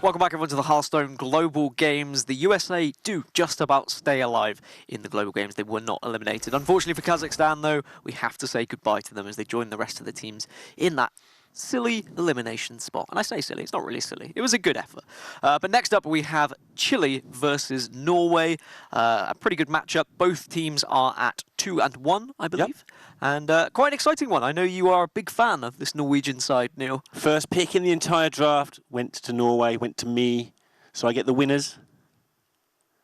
Welcome back everyone to the Hearthstone Global Games. The USA do just about stay alive in the Global Games. They were not eliminated. Unfortunately for Kazakhstan though, we have to say goodbye to them as they join the rest of the teams in that silly elimination spot. And I say silly, it's not really silly. It was a good effort. But next up we have Chile versus Norway. A pretty good matchup. Both teams are at 2-1, I believe. Yep. And quite an exciting one. I know you are a big fan of this Norwegian side, Neil. First pick in the entire draft went to Norway, went to me. So I get the winners.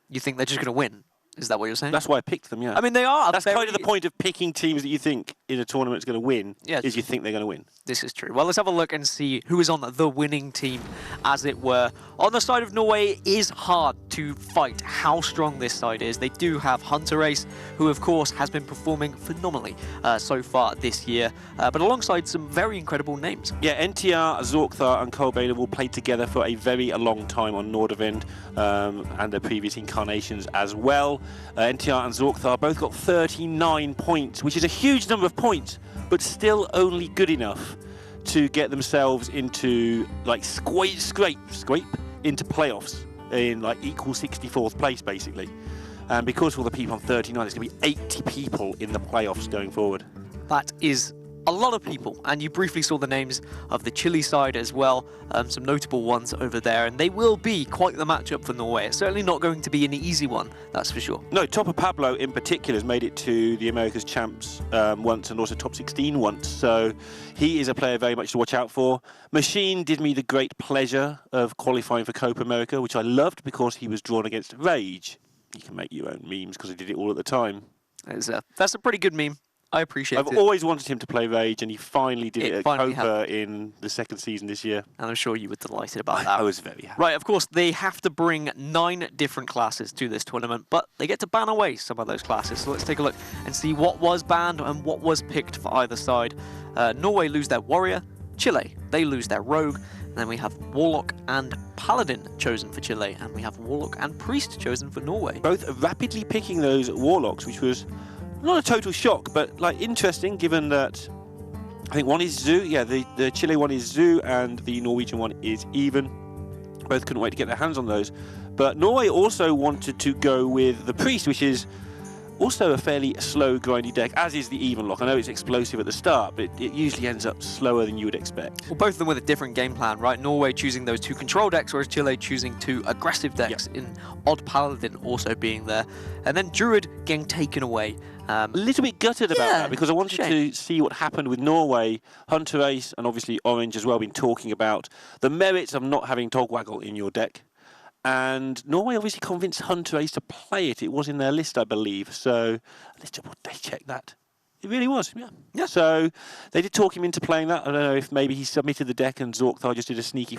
You think they're just going to win? Is that what you're saying? That's why I picked them, yeah. I mean, they are. That's kind of the point of picking teams that you think in a tournament is going to win, is you think they're going to win. This is true. Well, let's have a look and see who is on the winning team, as it were. On the side of Norway, it is hard to fight how strong this side is. They do have Hunter Ace, who, of course, has been performing phenomenally so far this year, but alongside some very incredible names. Yeah, NTR, Zorkthar and Kolbana will play together for a very long time on Nordavind and their previous incarnations as well. NTR and Zorkthar both got 39 points, which is a huge number of points, but still only good enough to get themselves into like scrape into playoffs in like equal 64th place basically. And because of all the people on 39, there's going to be 80 people in the playoffs going forward. That is a lot of people, and you briefly saw the names of the Chile side as well, some notable ones over there, and they will be quite the matchup for Norway. It's certainly not going to be an easy one, that's for sure. No, Topper Pablo in particular has made it to the Americas Champs once and also top 16 once, so he is a player very much to watch out for. Machine did me the great pleasure of qualifying for Copa America, which I loved because he was drawn against Rage. You can make your own memes because I did it all at the time. That's a pretty good meme. I appreciate it. I've always wanted him to play Rage, and he finally did it at Copa in the second season this year. And I'm sure you were delighted about that. I was very happy. Right, of course, they have to bring 9 different classes to this tournament, but they get to ban away some of those classes. So let's take a look and see what was banned and what was picked for either side. Norway lose their Warrior. Chile, they lose their Rogue. And then we have Warlock and Paladin chosen for Chile, and we have Warlock and Priest chosen for Norway. Both rapidly picking those Warlocks, which was not a total shock, but like interesting given that I think one is Zoo. Yeah, the Chile one is Zoo and the Norwegian one is Even. Both couldn't wait to get their hands on those. But Norway also wanted to go with the Priest, which is also a fairly slow, grindy deck, as is the Even Lock. I know it's explosive at the start, but it usually ends up slower than you would expect. Well, both of them with a different game plan, right? Norway choosing those 2 control decks, whereas Chile choosing 2 aggressive decks, in Odd Paladin also being there. And then Druid getting taken away. A little bit gutted about that, because I wanted to see what happened with Norway. Hunter Ace, and obviously Orange as well, been talking about the merits of not having Togwaggle in your deck. And Norway obviously convinced Hunter Ace to play it. It was in their list, I believe. So let's double check that. It really was, yeah. So they did talk him into playing that. I don't know if maybe he submitted the deck and Zorkthar just did a sneaky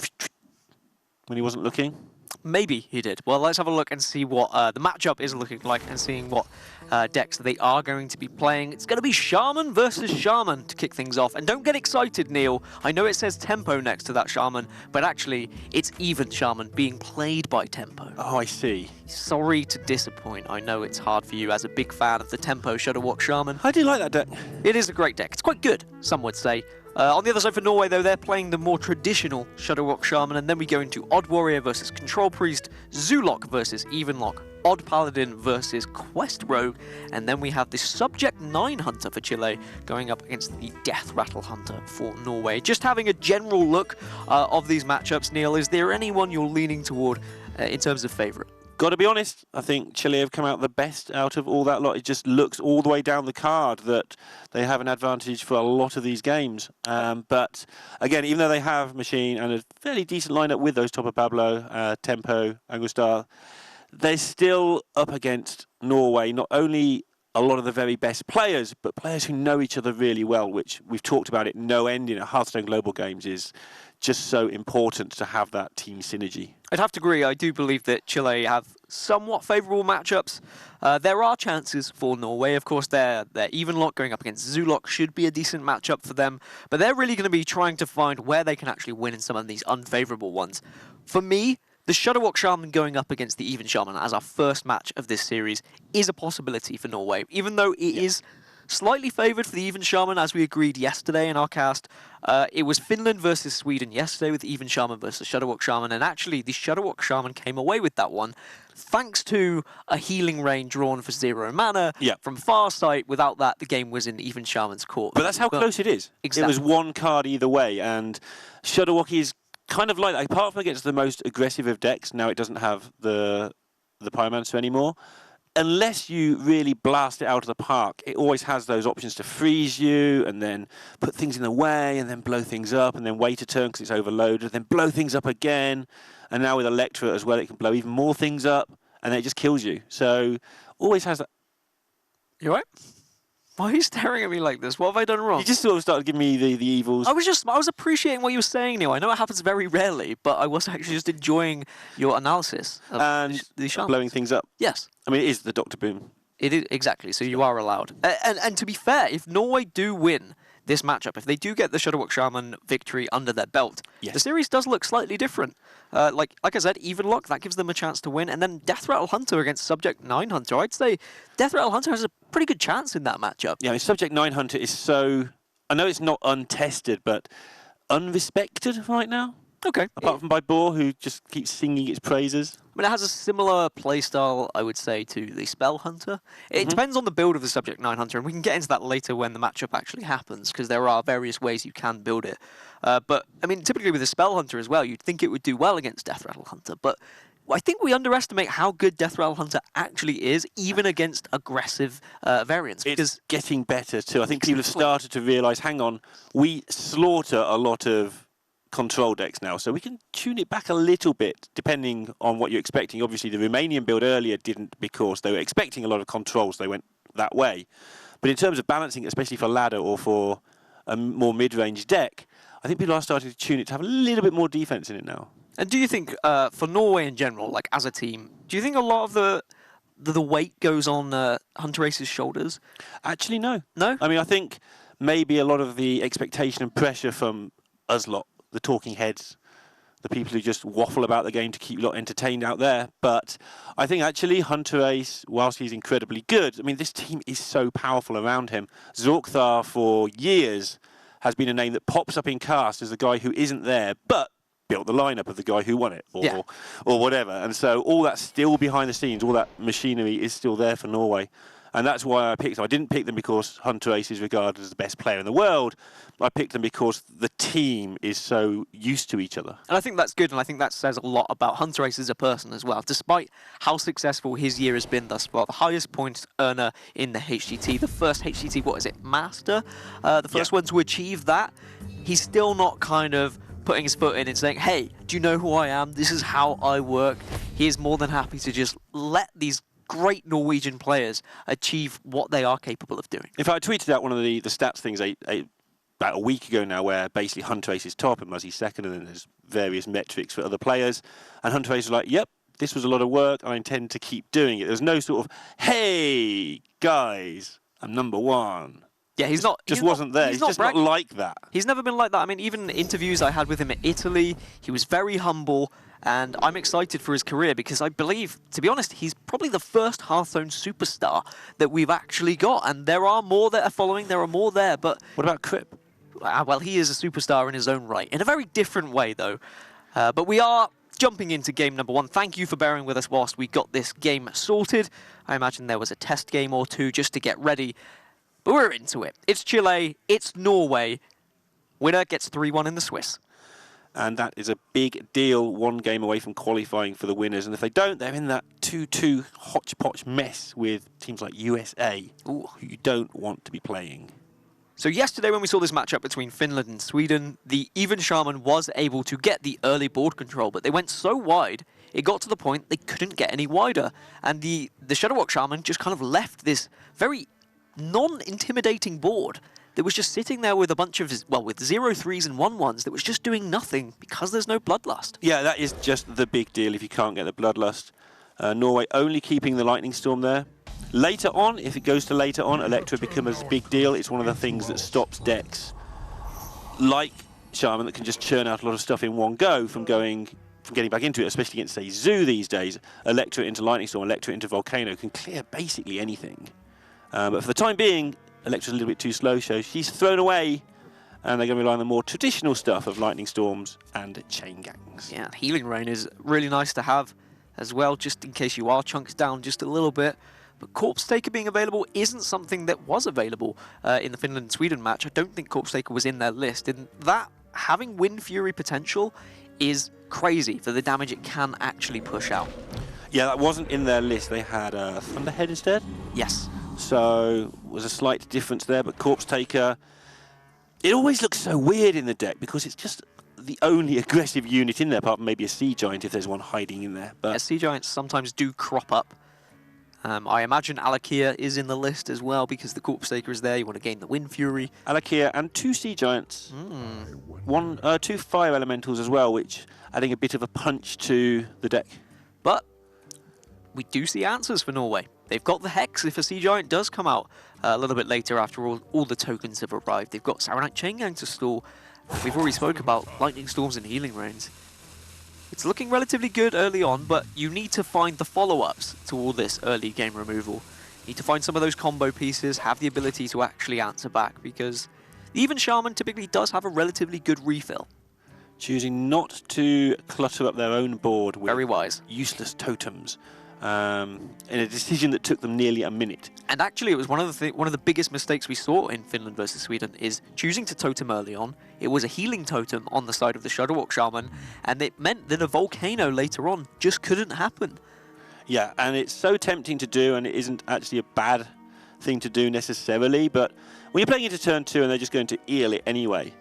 when he wasn't looking. Maybe he did. Well, let's have a look and see what the matchup is looking like and seeing what decks they are going to be playing. It's going to be Shaman versus Shaman to kick things off. And don't get excited, Neil. I know it says Tempo next to that Shaman, but actually it's Even Shaman being played by Tempo. Oh, I see. Sorry to disappoint. I know it's hard for you as a big fan of the Tempo Shadowwalk Shaman. I do like that deck. It is a great deck. It's quite good, some would say. On the other side for Norway, though, they're playing the more traditional Shadowwalk Shaman, and then we go into Odd Warrior versus Control Priest, Zoolock versus Evenlock, Odd Paladin versus Quest Rogue, and then we have the Subject 9 Hunter for Chile going up against the Death Rattle Hunter for Norway. Just having a general look of these matchups, Neil, is there anyone you're leaning toward in terms of favourite? Got to be honest, I think Chile have come out the best out of all that lot. It just looks all the way down the card that they have an advantage for a lot of these games. But again, even though they have Machine and a fairly decent lineup with those Topper Pablo, Tempo, Angustar, they're still up against Norway, not only a lot of the very best players, but players who know each other really well, which we've talked about it no end in Hearthstone Global Games is just so important to have that team synergy. I'd have to agree. I do believe that Chile have somewhat favourable matchups. There are chances for Norway. Of course, their Evenlock going up against Zoolock should be a decent matchup for them, but they're really going to be trying to find where they can actually win in some of these unfavourable ones. For me, the Shadowwalk Shaman going up against the Even Shaman as our first match of this series is a possibility for Norway, even though it is slightly favoured for the Even Shaman, as we agreed yesterday in our cast. It was Finland versus Sweden yesterday with Even Shaman versus Shadowwalk Shaman, and actually the Shadowwalk Shaman came away with that one thanks to a healing rain drawn for 0 mana from far sight. Without that, the game was in Even Shaman's court. But that's how close it is. Exactly. It was one card either way, and Shadowwalk is kind of like that. Apart from against the most aggressive of decks, now it doesn't have the Pyromancer anymore. Unless you really blast it out of the park, it always has those options to freeze you and then put things in the way and then blow things up and then wait a turn because it's overloaded, then blow things up again. And now with Electra as well, it can blow even more things up and then it just kills you. So always has that. You all right? Why are you staring at me like this? What have I done wrong? You just sort of started giving me the evils. I was appreciating what you were saying, Neil. I know it happens very rarely, but I was actually just enjoying your analysis of and the Shamans. Blowing things up. Yes. I mean, it is the Dr. Boom. It is, exactly, so you are allowed. And to be fair, if Norway do win this matchup, if they do get the Shadowwalk Shaman victory under their belt, the series does look slightly different. Like I said, even lock, that gives them a chance to win. And then Death Rattle Hunter against Subject 9 Hunter. I'd say Death Rattle Hunter has a pretty good chance in that matchup. Yeah, I mean, Subject 9 Hunter is so... I know it's not untested, but unrespected right now. Okay. Apart from by Boar, who just keeps singing its praises. I mean, it has a similar playstyle, I would say, to the Spell Hunter. It depends on the build of the Subject 9 Hunter, and we can get into that later when the matchup actually happens, because there are various ways you can build it. But, I mean, typically with the Spell Hunter as well, you'd think it would do well against Death Rattle Hunter, but I think we underestimate how good Death Rattle Hunter actually is, even against aggressive variants. It's getting better, too. I think people have started to realise, hang on, we slaughter a lot of control decks now, so we can tune it back a little bit depending on what you're expecting. Obviously the Romanian build earlier didn't, because they were expecting a lot of controls, they went that way. But in terms of balancing, especially for ladder or for a more mid-range deck, I think people are starting to tune it to have a little bit more defense in it now. And do you think for Norway in general, like as a team, do you think a lot of the weight goes on Hunter Ace's shoulders? Actually, no. No? I mean, I think maybe a lot of the expectation and pressure from us lot, the talking heads, the people who just waffle about the game to keep you lot entertained out there. But I think actually Hunter Ace, whilst he's incredibly good, I mean, this team is so powerful around him. Zorkthar for years has been a name that pops up in cast as the guy who isn't there, but built the lineup of the guy who won it, or whatever. And so all that's still behind the scenes, all that machinery is still there for Norway. And that's why I picked them. I didn't pick them because Hunter Ace is regarded as the best player in the world. I picked them because the team is so used to each other. And I think that's good, and I think that says a lot about Hunter Ace as a person as well. Despite how successful his year has been thus far, the highest points earner in the HGT, the first HGT, what is it, Master? The first one to achieve that, he's still not kind of putting his foot in and saying, hey, do you know who I am? This is how I work. He is more than happy to just let these great Norwegian players achieve what they are capable of doing. In fact, I tweeted out one of the stats things about a week ago now, where basically Hunter Ace is top and Muzzy's second, and then there's various metrics for other players. And Hunter Ace was like, yep, this was a lot of work, I intend to keep doing it. There's no sort of, hey, guys, I'm number one. Yeah, he's not... Just wasn't there. He's just not like that. He's never been like that. I mean, even interviews I had with him in Italy, he was very humble, and I'm excited for his career because I believe, to be honest, he's probably the first Hearthstone superstar that we've actually got, and there are more that are following, there are more there, but... What about Crip? Well, he is a superstar in his own right, in a very different way, though. But we are jumping into game number one. Thank you for bearing with us whilst we got this game sorted. I imagine there was a test game or two just to get ready. But we're into it. It's Chile, it's Norway. Winner gets 3-1 in the Swiss. And that is a big deal, one game away from qualifying for the winners. And if they don't, they're in that 2-2 hodgepodge mess with teams like USA, who you don't want to be playing. So yesterday when we saw this matchup between Finland and Sweden, the Even Shaman was able to get the early board control, but they went so wide, it got to the point they couldn't get any wider. And the Shadowwalk Shaman just kind of left this very non-intimidating board that was just sitting there with a bunch of, well, with 0-3s and 1-1s that was just doing nothing because there's no Bloodlust. Yeah, that is just the big deal if you can't get the Bloodlust. Norway only keeping the Lightning Storm there. Later on, if it goes to later on, Electra becomes a big deal. It's one of the things that stops decks like Shaman that can just churn out a lot of stuff in one go from getting back into it, especially against, say, Zoo these days. Electra into Lightning Storm, Electra into Volcano can clear basically anything. But for the time being, Electra's a little bit too slow, so she's thrown away. And they're going to rely on the more traditional stuff of Lightning Storms and Chain Gangs. Yeah, Healing Rain is really nice to have as well, just in case you are chunks down just a little bit. But Corpse Taker being available isn't something that was available in the Finland-Sweden match. I don't think Corpse Taker was in their list. And that, having Wind Fury potential, is crazy for the damage it can actually push out. Yeah, that wasn't in their list. They had Thunderhead instead. Yes. So, was a slight difference there, but Corpse Taker... It always looks so weird in the deck because it's just the only aggressive unit in there, apart from maybe a Sea Giant if there's one hiding in there. But yeah, Sea Giants sometimes do crop up. I imagine Alakia is in the list as well because the Corpse Taker is there. You want to gain the Wind Fury. Alakia and 2 Sea Giants. Two Fire Elementals as well, which adding a bit of a punch to the deck. But we do see answers for Norway. They've got the Hex if a Sea Giant does come out a little bit later after all the tokens have arrived. They've got Saranite Chain Gang to stall. We've already spoke about Lightning Storms and Healing Rains. It's looking relatively good early on, but you need to find the follow-ups to all this early game removal. You need to find some of those combo pieces, have the ability to actually answer back, because even Shaman typically does have a relatively good refill. Choosing not to clutter up their own board with Very wise. Useless totems. In a decision that took them nearly a minute. And actually, it was one of the biggest mistakes we saw in Finland versus Sweden is choosing to totem early on. It was a healing totem on the side of the Shadowwalk Shaman, and it meant that a volcano later on just couldn't happen. Yeah, and it's so tempting to do, and it isn't actually a bad thing to do necessarily, but when you're playing into turn 2 and they're just going to eel it anyway,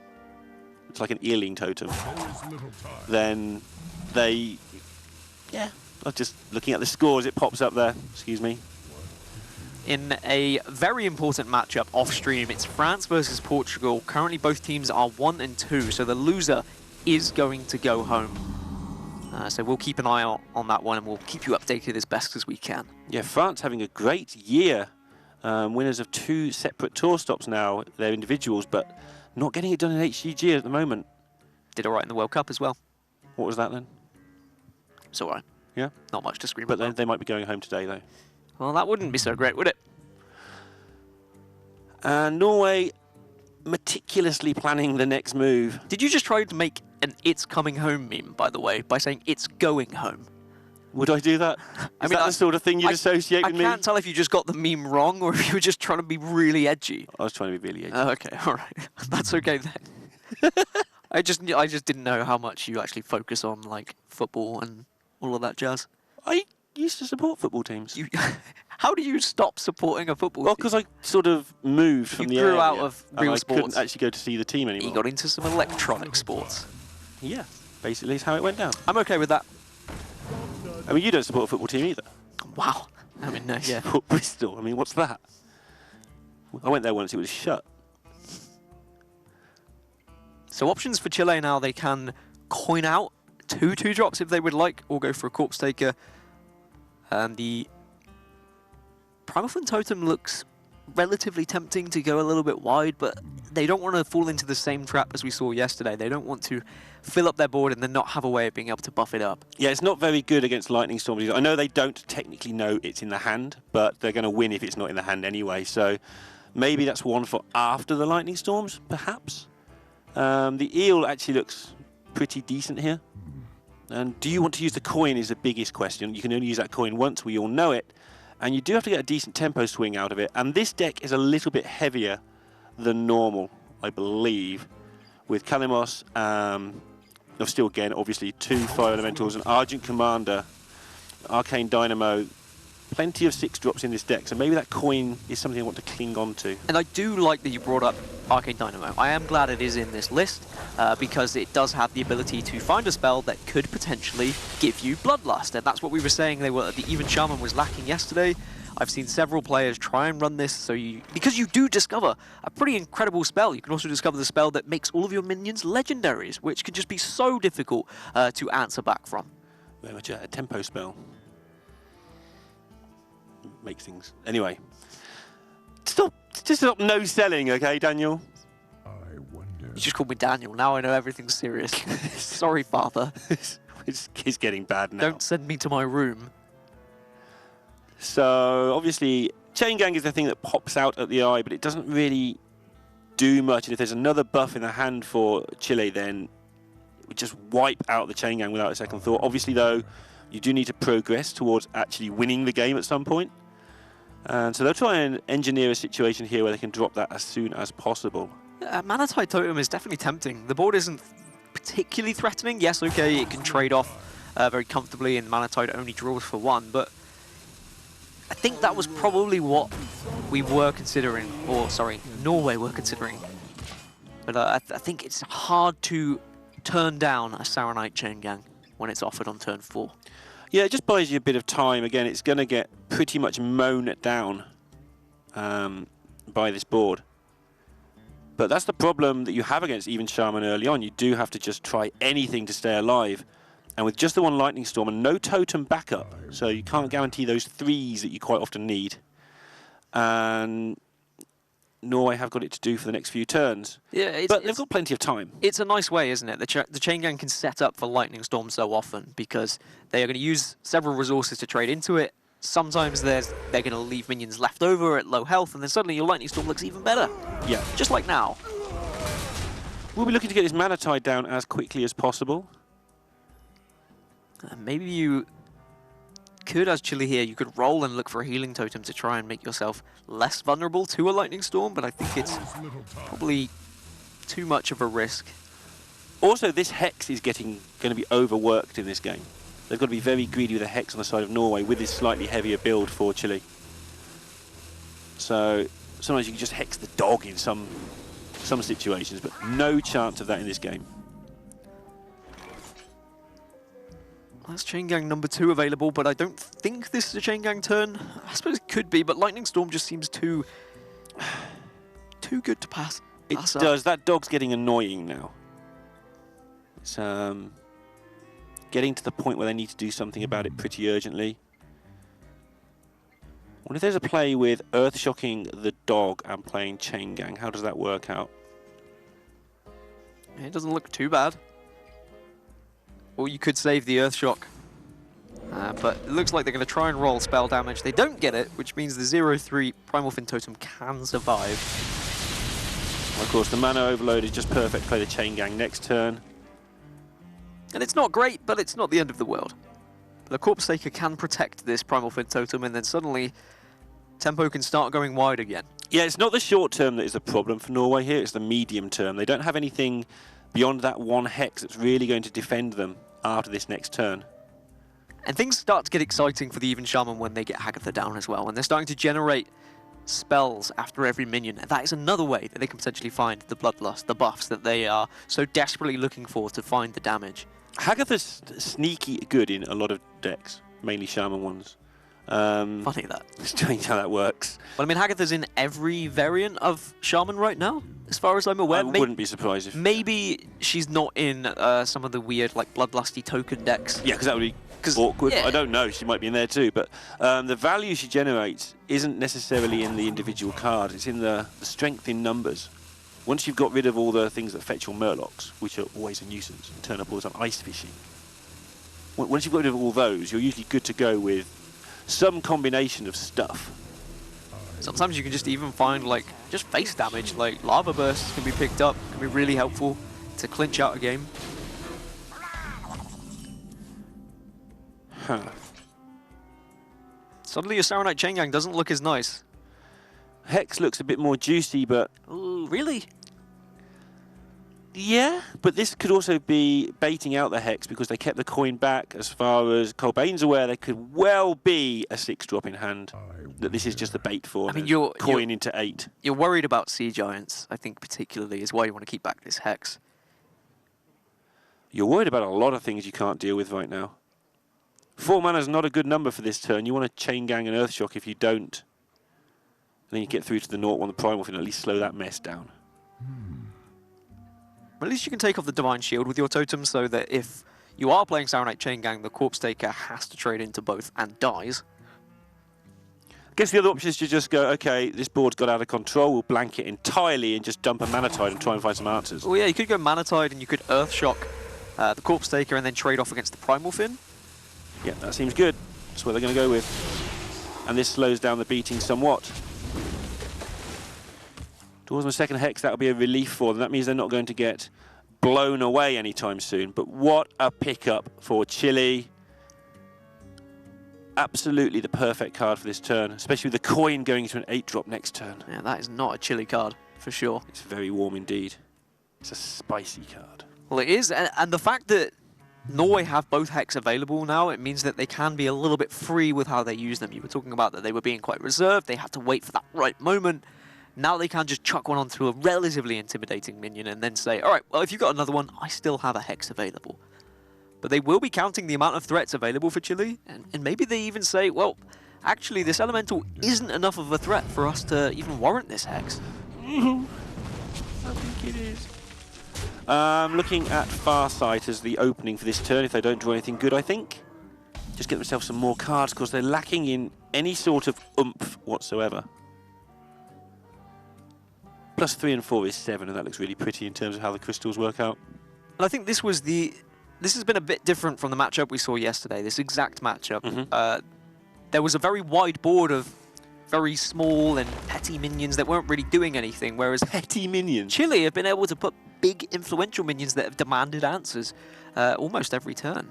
it's like an eeling totem, then they... yeah. I'm just looking at the scores, it pops up there. Excuse me. In a very important matchup off stream, it's France versus Portugal. Currently, both teams are 1 and 2, so the loser is going to go home. So we'll keep an eye on that one, and we'll keep you updated as best as we can. Yeah, France having a great year. Winners of 2 separate tour stops now. They're individuals, but not getting it done in HGG at the moment. Did all right in the World Cup as well. What was that then? It's all right. Yeah? Not much to scream but about. They might be going home today, though. Well, that wouldn't be so great, would it? Norway meticulously planning the next move. Did you just try to make an "it's coming home" meme, by the way, by saying "it's going home"? Would I do that? Is that the sort of thing you'd associate with me? I can't tell if you just got the meme wrong or if you were just trying to be really edgy. I was trying to be really edgy. Oh, okay, all right. That's okay then. I just didn't know how much you actually focus on like football and all of that jazz. I used to support football teams. How do you stop supporting a football team? Well, because I sort of moved from the area. You grew out of real sports. I couldn't actually go to see the team anymore. You got into some electronic sports. Yeah, basically is how it went down. I'm okay with that. I mean, you don't support a football team either. Wow. I mean, no, yeah. Support Bristol. I mean, what's that? I went there once, it was shut. So options for Chile now, they can coin out 2 2-drops if they would like, or go for a Corpse Taker. And the Primal Flint Totem looks relatively tempting to go a little bit wide, but they don't want to fall into the same trap as we saw yesterday. They don't want to fill up their board and then not have a way of being able to buff it up. Yeah, it's not very good against Lightning Storms. I know they don't technically know it's in the hand, but they're going to win if it's not in the hand anyway. So maybe that's one for after the Lightning Storms, perhaps. The eel actually looks pretty decent here. And do you want to use the coin is the biggest question. You can only use that coin once, we all know it. And you do have to get a decent tempo swing out of it. And this deck is a little bit heavier than normal, I believe. With Kalimos, still again, obviously 2 Fire Elementals, an Argent Commander, Arcane Dynamo. Plenty of 6-drops in this deck, so maybe that coin is something I want to cling on to. And I do like that you brought up Arcane Dynamo. I am glad it is in this list, because it does have the ability to find a spell that could potentially give you Bloodlust. And that's what we were saying the Even Shaman was lacking yesterday. I've seen several players try and run this, because you do discover a pretty incredible spell. You can also discover the spell that makes all of your minions legendaries, which can just be so difficult to answer back from. Very much a tempo spell. Makes things... Anyway. Just stop no selling, okay, Daniel? I wonder. You just called me Daniel. Now I know everything's serious. Sorry, father. It's getting bad now. Don't send me to my room. So, obviously, Chain Gang is the thing that pops out at the eye, but it doesn't really do much. And if there's another buff in the hand for Chile, then it would just wipe out the Chain Gang without a second thought. Obviously, though, you do need to progress towards actually winning the game at some point. And so they'll try and engineer a situation here where they can drop that as soon as possible. Mana Tide Totem is definitely tempting. The board isn't particularly threatening. Yes, okay, it can trade off very comfortably, and Mana Tide only draws for 1, but I think that was probably what we were considering, or sorry, Norway were considering. But I think it's hard to turn down a Saronite Chain Gang when it's offered on turn 4. Yeah, it just buys you a bit of time. Again, it's going to get pretty much mown down by this board. But that's the problem that you have against even Shaman early on. You do have to just try anything to stay alive. And with just the one Lightning Storm and no totem backup, so you can't guarantee those 3s that you quite often need. And Norway have got it to do for the next few turns. Yeah, but they've got plenty of time. It's a nice way, isn't it? The Chain Gang can set up for Lightning Storm so often because they are going to use several resources to trade into it. Sometimes they're going to leave minions left over at low health, and then suddenly your Lightning Storm looks even better. Yeah. Just like now. We'll be looking to get this Mana Tide down as quickly as possible. Maybe you could, as Chile here, you could roll and look for a healing totem to try and make yourself less vulnerable to a Lightning Storm, but I think it's probably too much of a risk. Also, this Hex is going to be overworked in this game. They've got to be very greedy with a Hex on the side of Norway with this slightly heavier build for Chile. So sometimes you can just Hex the dog in some situations, but no chance of that in this game. That's Chain Gang number 2 available, but I don't think this is a Chain Gang turn. I suppose it could be, but Lightning Storm just seems too good to pass. It does. That dog's getting annoying now. It's getting to the point where they need to do something about it pretty urgently. I wonder if there's a play with Earth-shocking the dog and playing Chain Gang. How does that work out? It doesn't look too bad. Or you could save the Earthshock. But it looks like they're going to try and roll spell damage. They don't get it, which means the 0-3 Primal Fin Totem can survive. Of course, the mana overload is just perfect to play the Chain Gang next turn. And it's not great, but it's not the end of the world. The Corpse Taker can protect this Primal Fin Totem, and then suddenly tempo can start going wide again. Yeah, it's not the short term that is the problem for Norway here, it's the medium term. They don't have anything beyond that one Hex that's really going to defend them after this next turn. And things start to get exciting for the Even Shaman when they get Hagatha down as well, and they're starting to generate spells after every minion. And that is another way that they can potentially find the Bloodlust, the buffs that they are so desperately looking for to find the damage. Hagatha's sneaky good in a lot of decks, mainly Shaman ones. Funny that. Strange how that works. Well, I mean, Hagatha's in every variant of Shaman right now, as far as I'm aware. I wouldn't be surprised if... Maybe she's not in some of the weird, like, Bloodlusty token decks. Yeah, because that would be awkward. Yeah. I don't know, she might be in there too, but the value she generates isn't necessarily in the individual card, it's in the strength in numbers. Once you've got rid of all the things that fetch your Murlocs, which are always a nuisance, and turn up all the time, ice fishing. Once you've got rid of all those, you're usually good to go with some combination of stuff. Sometimes you can just even find, like, just face damage, like Lava Bursts can be picked up, can be really helpful to clinch out a game. Huh. Suddenly your Saronite Chain Gang doesn't look as nice. Hex looks a bit more juicy, but... Ooh, really? Yeah, but this could also be baiting out the Hex because they kept the coin back. As far as Colbane's aware, there could well be a 6-drop in hand that this is just the bait for. I mean, you're coin into 8. You're worried about Sea Giants, I think, particularly, is why you want to keep back this Hex. You're worried about a lot of things you can't deal with right now. 4 mana is not a good number for this turn. You want to Chain Gang and Earthshock. If you don't, then you get through to the 0-1, the Primal Fin, at least slow that mess down. At least you can take off the Divine Shield with your totem so that if you are playing Saronite Chain Gang, the Corpse Taker has to trade into both and dies. I guess the other option is to just go, okay, this board's got out of control, we'll blank it entirely and just dump a Mana Tide and try and find some answers. Oh yeah, you could go Mana Tide and you could Earthshock the Corpse Taker and then trade off against the Primal Fin. Yeah, that seems good. That's what they're going to go with. and this slows down the beating somewhat. Towards my second Hex, that'll be a relief for them. That means they're not going to get blown away anytime soon. But what a pickup for Chile. Absolutely the perfect card for this turn, especially with the coin going into an 8-drop next turn. Yeah, that is not a Chile card, for sure. It's very warm indeed. It's a spicy card. Well, it is, and the fact that Norway have both Hex available now, it means that they can be a little bit free with how they use them. You were talking about that they were being quite reserved, they had to wait for that right moment. Now they can just chuck one onto a relatively intimidating minion and then say, all right, well, if you've got another one, I still have a Hex available. But they will be counting the amount of threats available for Chile, and maybe they even say, well, actually, this elemental isn't enough of a threat for us to even warrant this Hex. I think it is. Looking at Farsight as the opening for this turn, if they don't draw anything good, I think. Just get themselves some more cards, because they're lacking in any sort of oomph whatsoever. +3 and 4 is 7, and that looks really pretty in terms of how the crystals work out. And I think this was this has been a bit different from the matchup we saw yesterday, this exact matchup. There was a very wide board of very small and petty minions that weren't really doing anything, whereas Petty minions. Chile have been able to put big influential minions that have demanded answers almost every turn.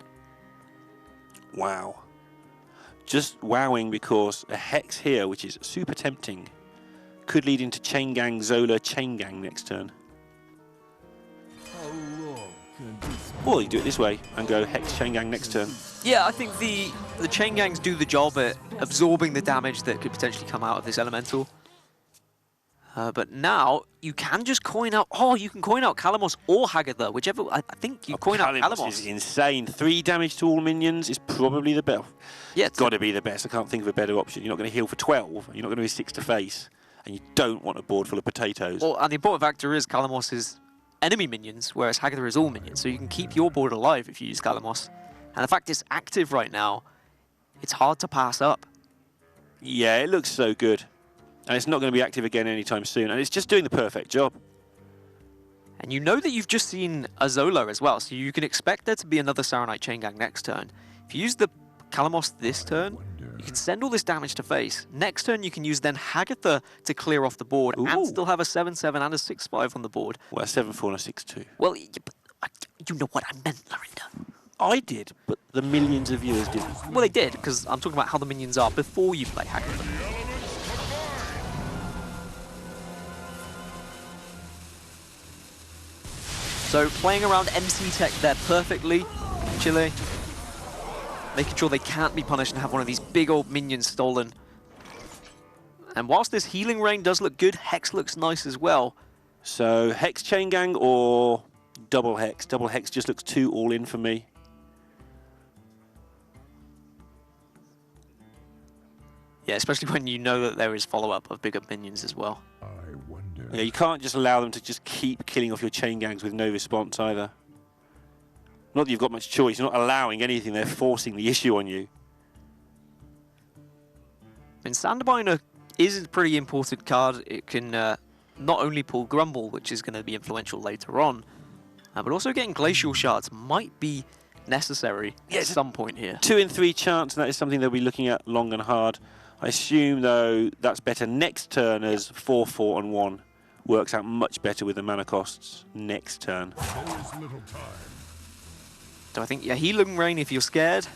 Wow. Just wowing, because a Hex here, which is super tempting, could lead into Chain Gang, Zola, Chain Gang next turn. Or you do it this way and go Hex, Chain Gang next turn. Yeah, I think the Chain Gangs do the job at absorbing the damage that could potentially come out of this elemental. But now you can just coin out. Oh, you can coin out Kalamos or Hagatha, whichever. I think you coin out Kalamos. Is insane. 3 damage to all minions is probably the best. Yeah, It's got to be the best. I can't think of a better option. You're not going to heal for 12. You're not going to be 6 to face, and you don't want a board full of potatoes. Well, and the important factor is Kalamos is enemy minions, whereas Hagatha is all minions. So you can keep your board alive if you use Kalamos. And the fact it's active right now, it's hard to pass up. Yeah, it looks so good. And it's not going to be active again anytime soon. And it's just doing the perfect job. And you know that you've just seen a Zola as well, so you can expect there to be another Saronite Chain Gang next turn. If you use the Kalamos this turn, you can send all this damage to face. Next turn, you can use then Hagatha to clear off the board and still have a 7-7 and a 6-5 on the board. Well, a 7-4 and a 6-2. Well, you know what I meant, Lorinda. I did, but the millions of viewers didn't. Well, they did, because I'm talking about how the minions are before you play Hagatha. So playing around MC Tech there perfectly, Chile. Making sure they can't be punished and have one of these big old minions stolen. And whilst this healing rain does look good, Hex looks nice as well. So Hex Chain Gang or double Hex? Double Hex just looks too all in for me. Yeah, especially when you know that there is follow-up of bigger minions as well. I wonder. Yeah, you can't just allow them to just keep killing off your Chain Gangs with no response either. Not that you've got much choice, you're not allowing anything, they're forcing the issue on you. I mean, Sandbiner is a pretty important card. It can not only pull Grumble, which is going to be influential later on, but also getting Glacial Shards might be necessary at some point here. 2 in 3 chance, and that is something they'll be looking at long and hard. I assume, though, that's better next turn, as 4, 4, and 1 works out much better with the mana costs next turn. So I think your Healing Rain if you're scared,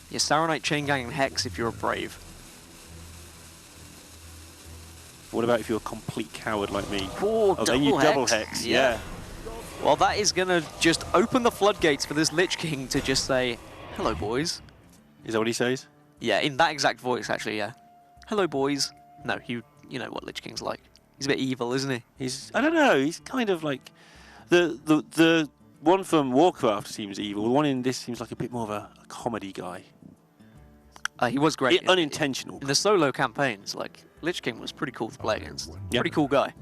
your Saronite Chain Gang and Hex if you're brave. What about if you're a complete coward like me? Oh, then you double Hex, yeah. Well, that is going to just open the floodgates for this Lich King to just say, hello, boys. Is that what he says? Yeah, in that exact voice, actually, yeah. Hello, boys. No, you know what Lich King's like. He's a bit evil, isn't he? I don't know, he's kind of like... The one from Warcraft seems evil. The one in this seems like a bit more of a comedy guy. He was great. Unintentional. In the solo campaigns, like, Lich King was pretty cool to play against. Pretty cool guy.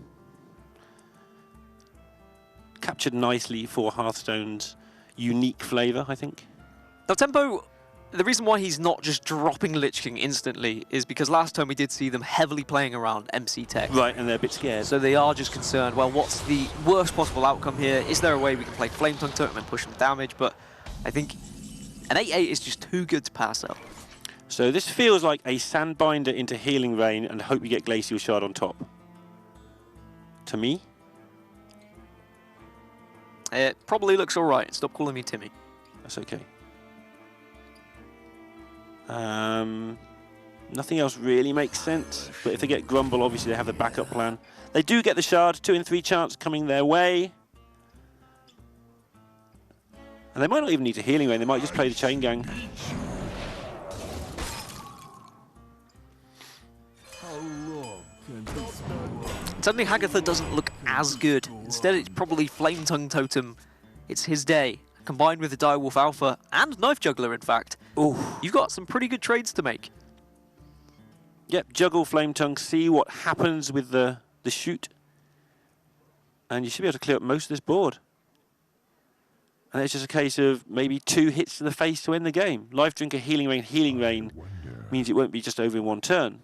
Captured nicely for Hearthstone's unique flavour, I think. Now, Tempo, the reason why he's not just dropping Lich King instantly is because last time we did see them heavily playing around MC Tech. Right, and they're a bit scared. So they are just concerned, well, what's the worst possible outcome here? Is there a way we can play Flame Tongue to him and push some damage? But I think an 8-8 is just too good to pass up. So this feels like a Sandbinder into Healing Rain and hope you get Glacial Shard on top. To me. It probably looks alright. Stop calling me Timmy. That's okay. Nothing else really makes sense, but if they get Grumble, obviously they have the backup plan. They do get the Shard, 2 in 3 chance coming their way. And they might not even need a Healing Rain, they might just play the Chain Gang. Suddenly Hagatha doesn't look as good. Instead it's probably Flame Tongue Totem. It's his day. Combined with the Direwolf Alpha and Knife Juggler in fact. Ooh. You've got some pretty good trades to make. Yep, juggle Flame Tongue, see what happens with the shoot. And you should be able to clear up most of this board. And it's just a case of maybe 2 hits to the face to end the game. Life Drinker, Healing Rain means it won't be just over in 1 turn.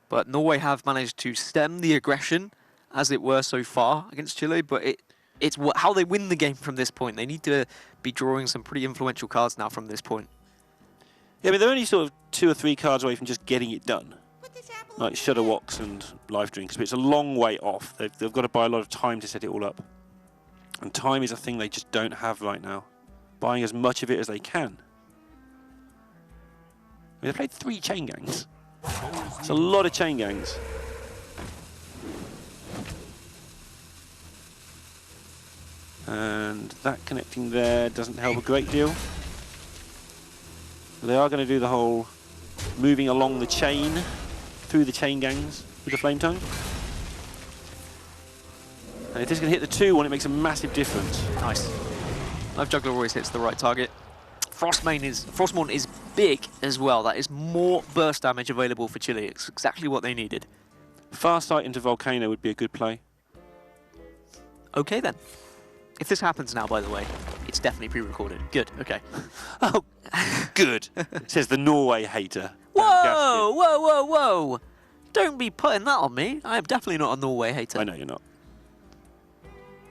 But Norway have managed to stem the aggression, as it were, so far against Chile. But it's how they win the game from this point. They need to be drawing some pretty influential cards now from this point. Yeah, but they're only sort of 2 or 3 cards away from just getting it done. Like Shudderwocks and Life Drinkers, but it's a long way off. They've got to buy a lot of time to set it all up. And time is a thing they just don't have right now. Buying as much of it as they can. I mean, they played 3 Chain Gangs. It's a lot of Chain Gangs. And that connecting there doesn't help a great deal. They are going to do the whole moving along the chain, through the Chain Gangs with the Flame Tongue. And if this can hit the 2-1, it makes a massive difference. Nice. Knife Juggler always hits the right target. Frostmourne is big as well. That is more burst damage available for Chile. It's exactly what they needed. Farsight into Volcano would be a good play. Okay then. If this happens now, by the way, it's definitely pre-recorded. Good, okay. Oh, good, says the Norway hater. Whoa, whoa, whoa, whoa. Don't be putting that on me. I am definitely not a Norway hater. I know you're not.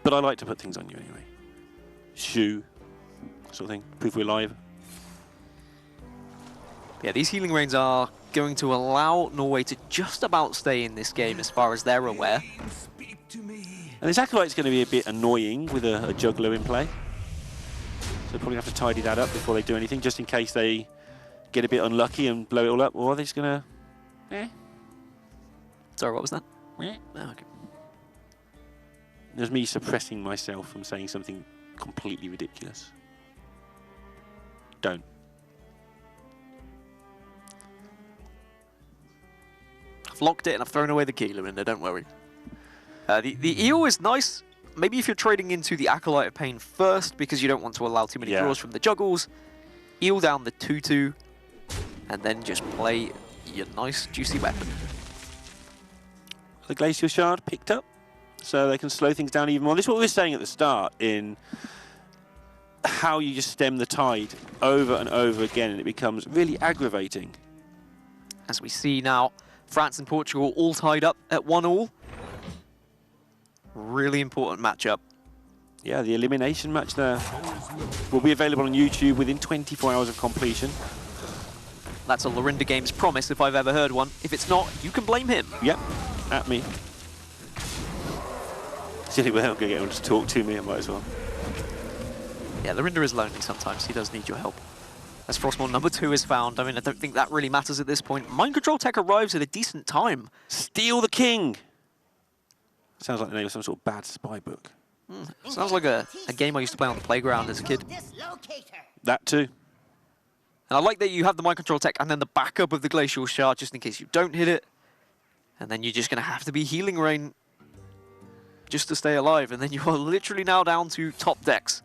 But I like to put things on you anyway. Shoe, sort of thing. Proof we're live. Yeah, these Healing Rains are going to allow Norway to just about stay in this game as far as they're aware. And this Acolyte's going to be a bit annoying with a Juggler in play. So probably have to tidy that up before they do anything, just in case they get a bit unlucky and blow it all up. Or are they just going to... Sorry, what was that? Oh, okay. There's me suppressing myself from saying something completely ridiculous. Don't. I've locked it and I've thrown away the Keeler in there, don't worry. The eel is nice. Maybe if you're trading into the Acolyte of Pain first because you don't want to allow too many draws from the juggles, eel down the 2-2, and then just play your nice juicy weapon. The Glacial Shard picked up, so they can slow things down even more. This is what we were saying at the start in how you just stem the tide over and over again, and it becomes really aggravating. As we see now, France and Portugal all tied up at 1-1. Really important matchup. Yeah, the elimination match there will be available on YouTube within 24 hours of completion. That's a Lorinda Games promise if I've ever heard one. If it's not, you can blame him. Yep, at me. Silly way I'm going to get anyone to talk to me, I might as well. Yeah, Lorinda is lonely sometimes. He does need your help. As Frostmourne number 2 is found, I mean, I don't think that really matters at this point. Mind Control Tech arrives at a decent time. Steal the King! Sounds like the name of some sort of bad spy book. Sounds like a game I used to play on the playground as a kid. That too. And I like that you have the Mind Control Tech and then the backup of the Glacial Shard just in case you don't hit it. And then you're just going to have to be Healing Rain just to stay alive. And then you are literally now down to top decks,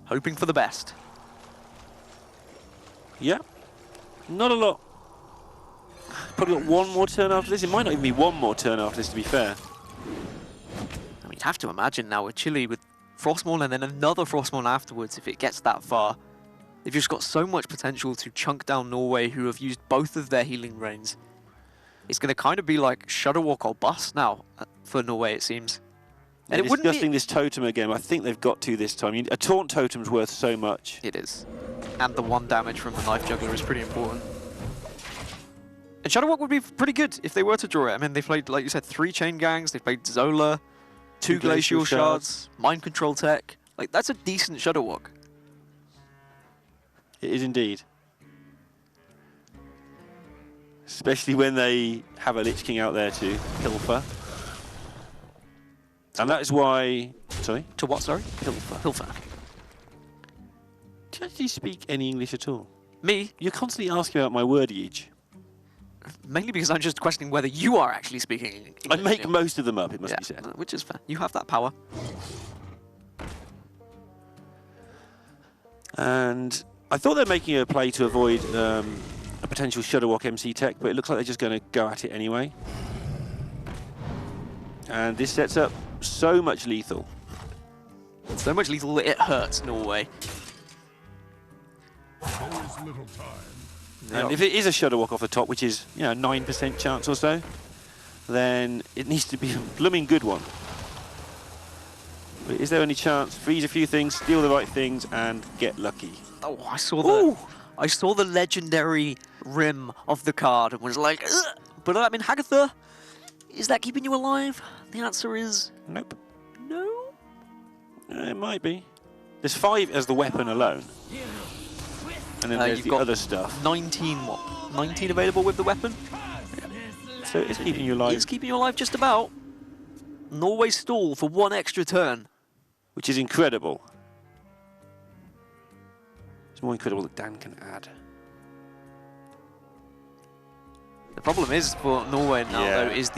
hoping for the best. Yeah. Not a lot. Probably got one more turn after this. It might not even be one more turn after this, to be fair. I mean, you have to imagine now with Chile with Frostmourne and then another Frostmourne afterwards if it gets that far. They've just got so much potential to chunk down Norway, who have used both of their Healing Rains. It's going to kind of be like Shudderwalk or bust now for Norway, it seems. And They're it wouldn't discussing be... this totem again. I think they've got to this time. A taunt totem's worth so much. It is. And the 1 damage from the Knife Juggler is pretty important. And Shadow Walk would be pretty good if they were to draw it. I mean, they played, like you said, 3 Chain Gangs, they played Zola, 2 Glacial Shards, Mind Control Tech. Like, that's a decent Shadow Walk. It is indeed. Especially when they have a Lich King out there to pilfer. And that is why... Sorry? To what, sorry? Pilfer. Pilfer. Do you actually speak any English at all? Me? You're constantly asking about my wordage. Mainly because I'm just questioning whether you are actually speaking English. I make most of them up, it must be said. Which is fair. You have that power. And I thought they were making a play to avoid a potential Shudderwock MC tech, but it looks like they're just going to go at it anyway. And this sets up so much lethal. So much lethal that it hurts Norway. There's little time. And if it is a Shudderwock off the top, which is 9% chance or so, then it needs to be a blooming good one. But is there any chance? Freeze a few things, steal the right things, and get lucky. Oh, I saw the legendary rim of the card and was like, ugh! But I mean, Hagatha, is that keeping you alive? The answer is Nope. no. It might be. There's 5 as the weapon alone. And then there's you've the got other stuff. 19 what? 19 available with the weapon? So it's keeping you alive. It's keeping you alive just about. Norway stall for 1 extra turn. Which is incredible. It's more incredible that Dan can add. The problem is for Norway now, though, is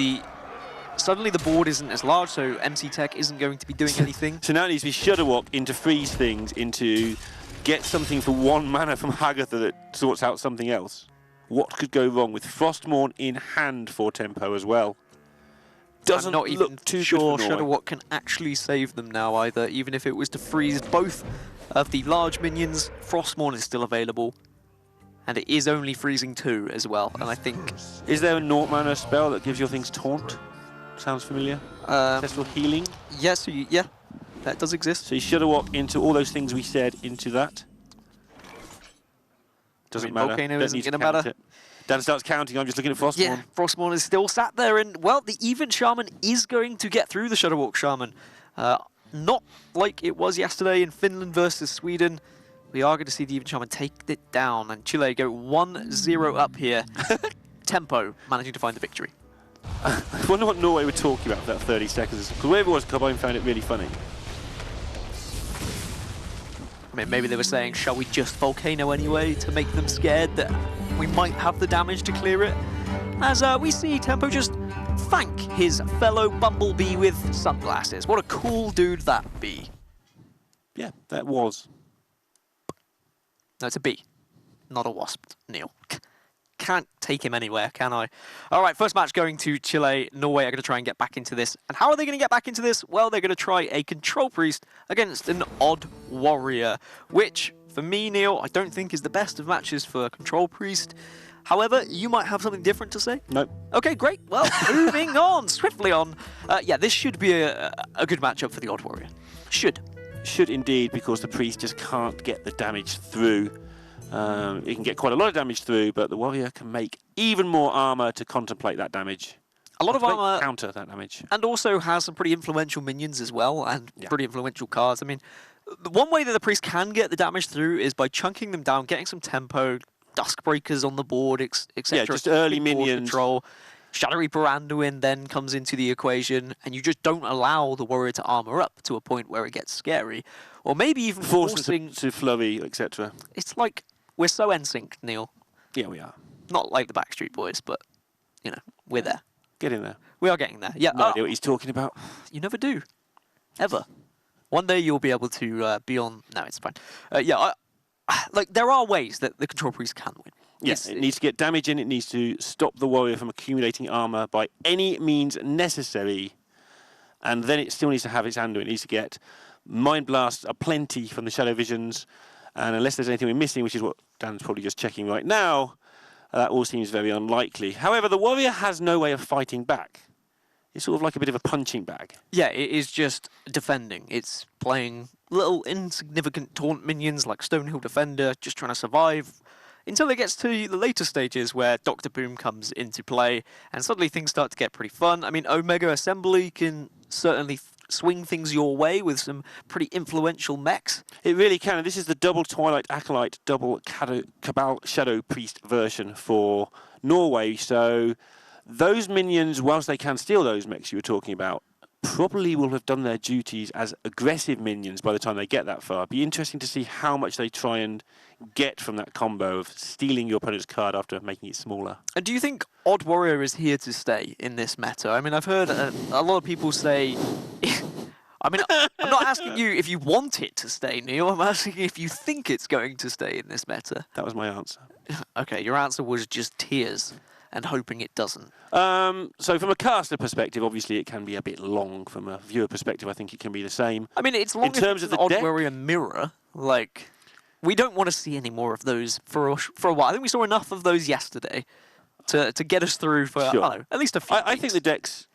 suddenly the board isn't as large, so MC Tech isn't going to be doing anything. So now it needs to be Shudderwock into freeze things, into get something for 1 mana from Hagatha that sorts out something else. What could go wrong with Frostmourne in hand for tempo as well? Doesn't I'm not even look too sure good for Norway. Shudderwock can actually save them now either, even if it was to freeze both of the large minions. Frostmourne is still available, and it is only freezing 2 as well, and I think... Is there a Naught mana spell that gives your things taunt? Sounds familiar? Ancestral healing? Yeah, that does exist. So you Shudderwock into all those things we said into that. Doesn't matter. Volcano Don't isn't need to going to count matter. it. Dan starts counting, I'm just looking at Frostmourne. Yeah, Frostmourne is still sat there, and, well, the Even Shaman is going to get through the Shudderwock Shaman. Not like it was yesterday in Finland versus Sweden. We are going to see the Even Shaman take it down, and Chile go 1-0 up here. Tempo managing to find the victory. I wonder what Norway were talking about for that 30 seconds. Because whoever it was, Cobine found it really funny. I mean, maybe they were saying, shall we just Volcano anyway, to make them scared that we might have the damage to clear it? As we see Tempo just thank his fellow Bumblebee with sunglasses. What a cool dude that be. Yeah, that was. No, it's a bee, not a wasp, Neil. Can't take him anywhere, can I? All right, first match going to Chile. Norway are going to try and get back into this. And how are they going to get back into this? Well, they're going to try a Control Priest against an Odd Warrior, which, for me, Neil, I don't think is the best of matches for Control Priest. However, you might have something different to say? Nope. Okay, great. Well, moving on, swiftly on. Yeah, this should be a good matchup for the Odd Warrior. Should. Should indeed, because the Priest just can't get the damage through. It can get quite a lot of damage through, but the Warrior can make even more armor to contemplate that damage. A lot of armor. Counter that damage. And also has some pretty influential minions as well, and pretty influential cards. I mean, the one way that the Priest can get the damage through is by chunking them down, getting some tempo, Duskbreakers on the board, etc. Yeah, just early minions. Control. Shadowy Baranduin then comes into the equation, and you just don't allow the Warrior to armor up to a point where it gets scary. Or maybe even forcing... to flurry, etc. It's like, we're so NSYNC, Neil. Yeah, we are. Not like the Backstreet Boys, but, you know, we're there. Get in there. We are getting there. Yeah. No idea what he's talking about. You never do. Ever. One day you'll be able to be on... No, it's fine. Like, there are ways that the Control Priest can win. Yes, it needs to get damage in, it needs to stop the Warrior from accumulating armor by any means necessary, and then it still needs to have its hand. It needs to get Mind Blasts aplenty from the Shadow Visions, and unless there's anything we're missing, which is what Dan's probably just checking right now, that all seems very unlikely. However, the Warrior has no way of fighting back. It's sort of like a bit of a punching bag. Yeah, it is just defending. It's playing little insignificant taunt minions like Stonehill Defender, just trying to survive until it gets to the later stages where Dr. Boom comes into play and suddenly things start to get pretty fun. I mean, Omega Assembly can certainly swing things your way with some pretty influential mechs. It really can. And this is the double Twilight Acolyte, double Cabal Shadow Priest version for Norway. So those minions, whilst they can steal those mechs you were talking about, probably will have done their duties as aggressive minions by the time they get that far. It'd be interesting to see how much they try and get from that combo of stealing your opponent's card after making it smaller. And do you think Odd Warrior is here to stay in this meta? I mean, I've heard a lot of people say... I mean, I'm not asking you if you want it to stay, Neil. I'm asking if you think it's going to stay in this meta. That was my answer. Okay, your answer was just tears and hoping it doesn't. So from a caster perspective, obviously it can be a bit long. From a viewer perspective, I think it can be the same. I mean, it's long in terms of the Odd deck. Warrior Mirror. Like, we don't want to see any more of those for a while. I think we saw enough of those yesterday to get us through for, Sure. I don't know, at least a few I weeks. think the deck's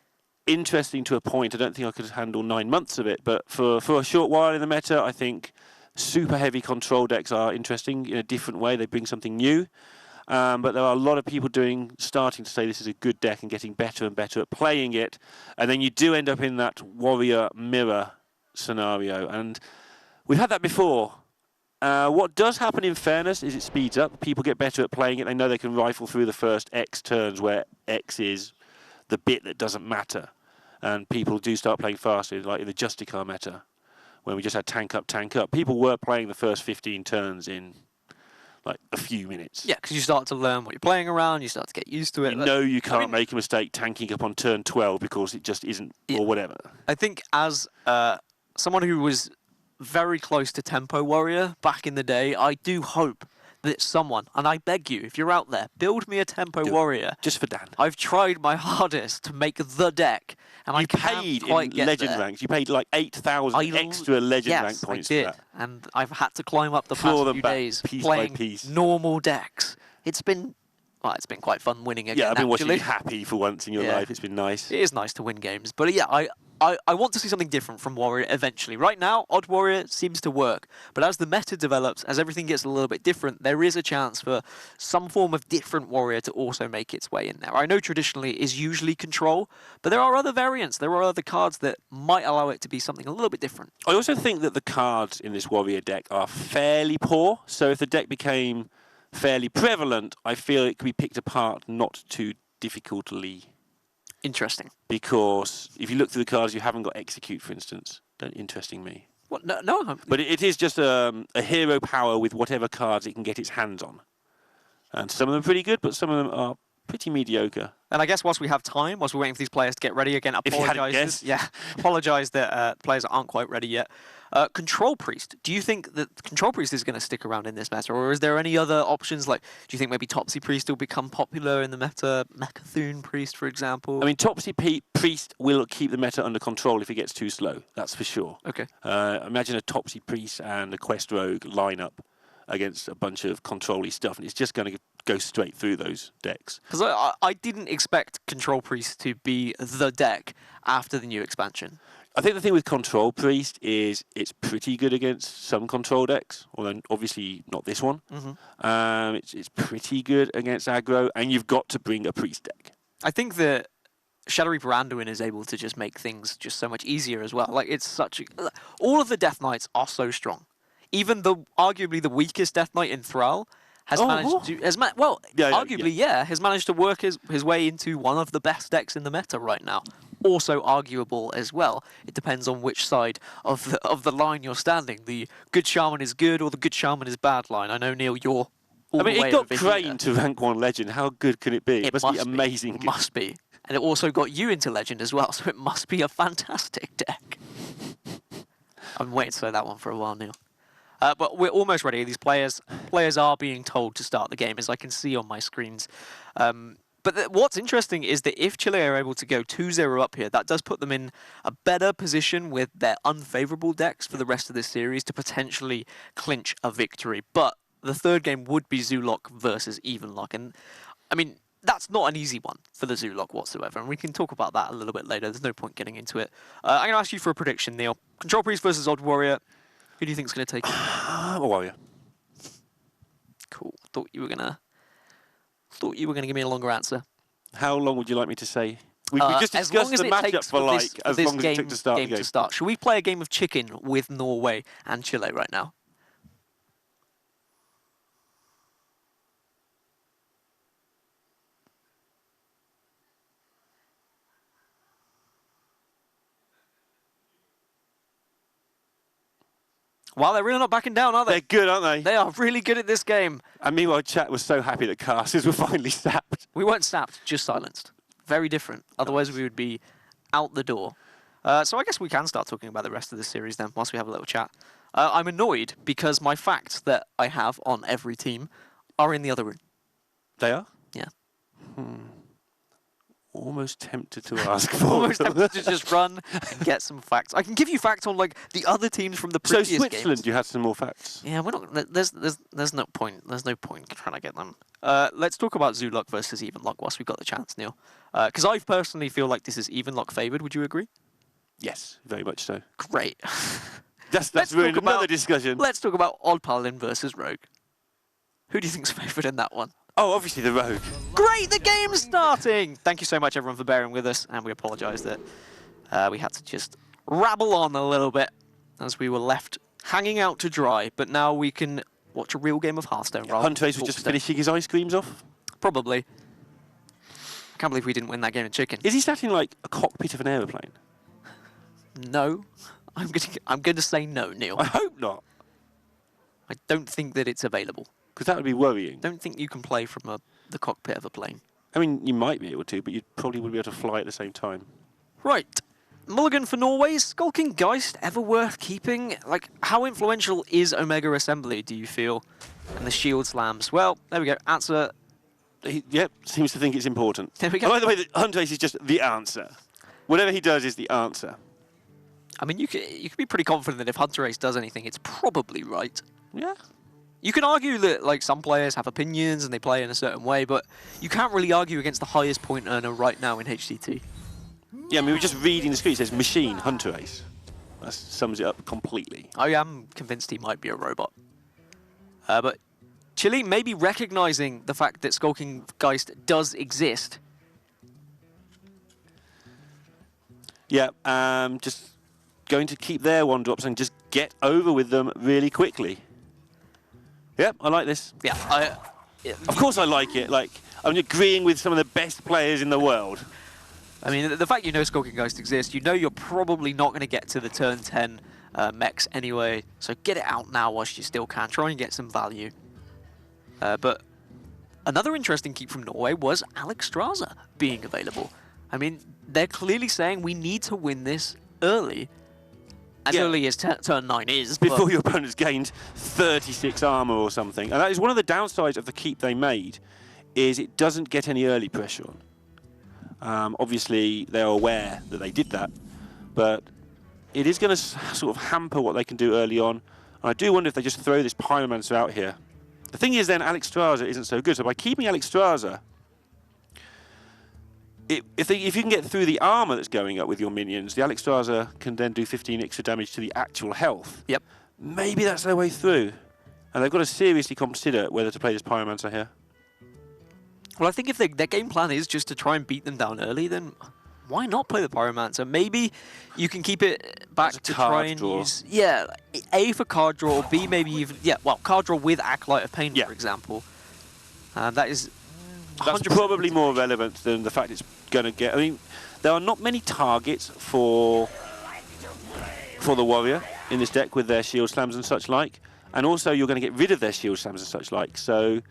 interesting to a point. I don't think I could handle 9 months of it, but for a short while in the meta, I think super heavy control decks are interesting in a different way. They bring something new. But there are a lot of people starting to say this is a good deck and getting better and better at playing it. And then you do end up in that warrior mirror scenario. And we've had that before. What does happen in fairness is it speeds up. People get better at playing it. They know they can rifle through the first X turns where X is the bit that doesn't matter. And people do start playing faster, like in the Justicar meta, when we just had tank up, tank up. People were playing the first 15 turns in like a few minutes. Yeah, because you start to learn what you're playing around, you start to get used to it. You know you can't make a mistake tanking up on turn 12 because it just isn't, or whatever. I think as someone who was very close to Tempo Warrior back in the day, I do hope that someone, and I beg you, if you're out there, build me a Tempo Warrior. Just for Dan. I've tried my hardest to make the deck, and I can't paid quite in get legend there. ranks. You paid like 8,000 extra legend rank points Yes, I did, for that. and I've had to climb up the Claw past them few back days piece by playing piece. normal decks. It's been quite fun winning again. Yeah, I've been watching actually. you happy for once in your life. It's been nice. It is nice to win games, but yeah, I want to see something different from Warrior eventually. Right now, Odd Warrior seems to work, but as the meta develops, as everything gets a little bit different, there is a chance for some form of different Warrior to also make its way in there. I know traditionally it is usually Control, but there are other variants. There are other cards that might allow it to be something a little bit different. I also think that the cards in this Warrior deck are fairly poor, so if the deck became fairly prevalent, I feel it could be picked apart not too difficultly. Interesting. Because if you look through the cards, you haven't got Execute, for instance. Don't interesting me. What? No. But it is just a hero power with whatever cards it can get its hands on. And some of them are pretty good, but some of them are pretty mediocre. And I guess whilst we have time, whilst we're waiting for these players to get ready, again, If you hadn't apologise. guessed. Yeah, apologise that players aren't quite ready yet. Control Priest. Do you think that Control Priest is going to stick around in this meta, or is there any other options? Like, do you think maybe Topsy Priest will become popular in the meta? Mechathune Priest, for example. I mean, Topsy Priest will keep the meta under control if it gets too slow. That's for sure. Okay. Imagine a Topsy Priest and a Quest Rogue lineup against a bunch of control-y stuff, and it's just going to go straight through those decks. Because I didn't expect Control Priest to be the deck after the new expansion. I think the thing with Control Priest is it's pretty good against some control decks, although obviously not this one. Mm-hmm. It's pretty good against aggro, and you've got to bring a Priest deck. I think that Shadow Reaper Anduin is able to just make things just so much easier as well. Like, it's such a... All of the Death Knights are so strong. Even arguably the weakest Death Knight in Thrall has managed to... Has managed to work his way into one of the best decks in the meta right now. Also arguable as well. It depends on which side of the line you're standing. The good shaman is good or the good shaman is bad line. I know, Neil, you're all I mean, the way it got over Crane here. to rank 1 legend. How good can it be? It must be be amazing. It must be. And it also got you into legend as well, so it must be a fantastic deck. I've been waiting to say that one for a while, Neil. But we're almost ready. These players are being told to start the game, as I can see on my screens. But what's interesting is that if Chile are able to go 2-0 up here, that does put them in a better position with their unfavourable decks for the rest of this series to potentially clinch a victory. But the third game would be Zulok versus Evenlock. And, I mean, that's not an easy one for the Zulok whatsoever, and we can talk about that a little bit later. There's no point getting into it. I'm going to ask you for a prediction, Neil. Control Priest versus Odd Warrior. Who do you think is going to take it? Warrior. Cool. Thought you were gonna give me a longer answer. How long would you like me to say? We just as long discussed as the it matchup takes for for like this, as this long as it took to start the game. Should we play a game of chicken with Norway and Chile right now? Well, they're really not backing down, are they? They're good, aren't they? They are really good at this game. And meanwhile, chat was so happy that casters were finally sapped. We weren't sapped, just silenced. Very different. Otherwise, we would be out the door. So I guess we can start talking about the rest of the series then, whilst we have a little chat. I'm annoyed because my facts that I have on every team are in the other room. They are? Yeah. Almost tempted to ask for Almost them. tempted to just run and get some facts. I can give you facts on like the other teams from the So previous Switzerland, games. you had some more facts. Yeah, we're not. There's no point. There's no point trying to get them. Let's talk about Zulok versus Evenlock whilst we've got the chance, Neil. Because I personally feel like this is Evenlock favoured. Would you agree? Yes, very much so. Great. That's really another discussion. Let's talk about Odd Paladin versus Rogue. Who do you think's favoured in that one? Oh, obviously the Rogue. Great, the game's starting! Thank you so much, everyone, for bearing with us, and we apologise that we had to just rabble on a little bit as we were left hanging out to dry, but now we can watch a real game of Hearthstone rather than Huntrace was just finishing his ice creams off. Probably. I can't believe we didn't win that game of chicken. Is he sat in like a cockpit of an aeroplane? No. I'm going to say no, Neil. I hope not, I don't think that it's available. because that would be worrying. Don't think you can play from the cockpit of a plane. I mean, you might be able to, but you probably wouldn't be able to fly at the same time. Right. Mulligan for Norway. Skulking Geist ever worth keeping? Like, how influential is Omega Assembly, do you feel? And the Shield Slams? Well, there we go. Answer. Yep, seems to think it's important. There we go. I like the way that Huntrace is just the answer. Whatever he does is the answer. I mean, you could be pretty confident that if Hunter Ace does anything, it's probably right. Yeah. You can argue that like some players have opinions and they play in a certain way, but you can't really argue against the highest point earner right now in HCT. Yeah, I mean, we're just reading the screen. It says machine, Huntrace. That sums it up completely. I am convinced he might be a robot. But Chile may be recognizing the fact that Skulking Geist does exist. Yeah, just going to keep their one drops and just get over with them really quickly. Yep, I like this. Yeah, Of course I like it. Like, I'm agreeing with some of the best players in the world. I mean, the fact you know Skulking Geist exists, you know you're probably not going to get to the turn 10 mechs anyway, so get it out now whilst you still can. Try and get some value. But another interesting keep from Norway was Alex Straza being available. I mean, they're clearly saying we need to win this early. As early as turn 9 is. Before your opponent's gained 36 armor or something. And that is one of the downsides of the keep they made, is it doesn't get any early pressure on. Obviously, they're aware that they did that, but it is going to sort of hamper what they can do early on. And I do wonder if they just throw this Pyromancer out here. The thing is then, Alex Straza isn't so good. So by keeping Alex Straza, if you can get through the armor that's going up with your minions, the Alex Straza can then do 15 extra damage to the actual health. Yep. Maybe that's their way through. And they've got to seriously consider whether to play this Pyromancer here. Well, I think if their game plan is just to try and beat them down early, then why not play the Pyromancer? Maybe you can keep it back to try and use... Yeah, A for card draw, or B maybe even... Yeah, well, card draw with Acolyte of Pain, for example. That is... That's probably more relevant than the fact it's going to get... I mean, there are not many targets for the Warrior in this deck with their Shield Slams and such like. And also, you're going to get rid of their Shield Slams and such like. So,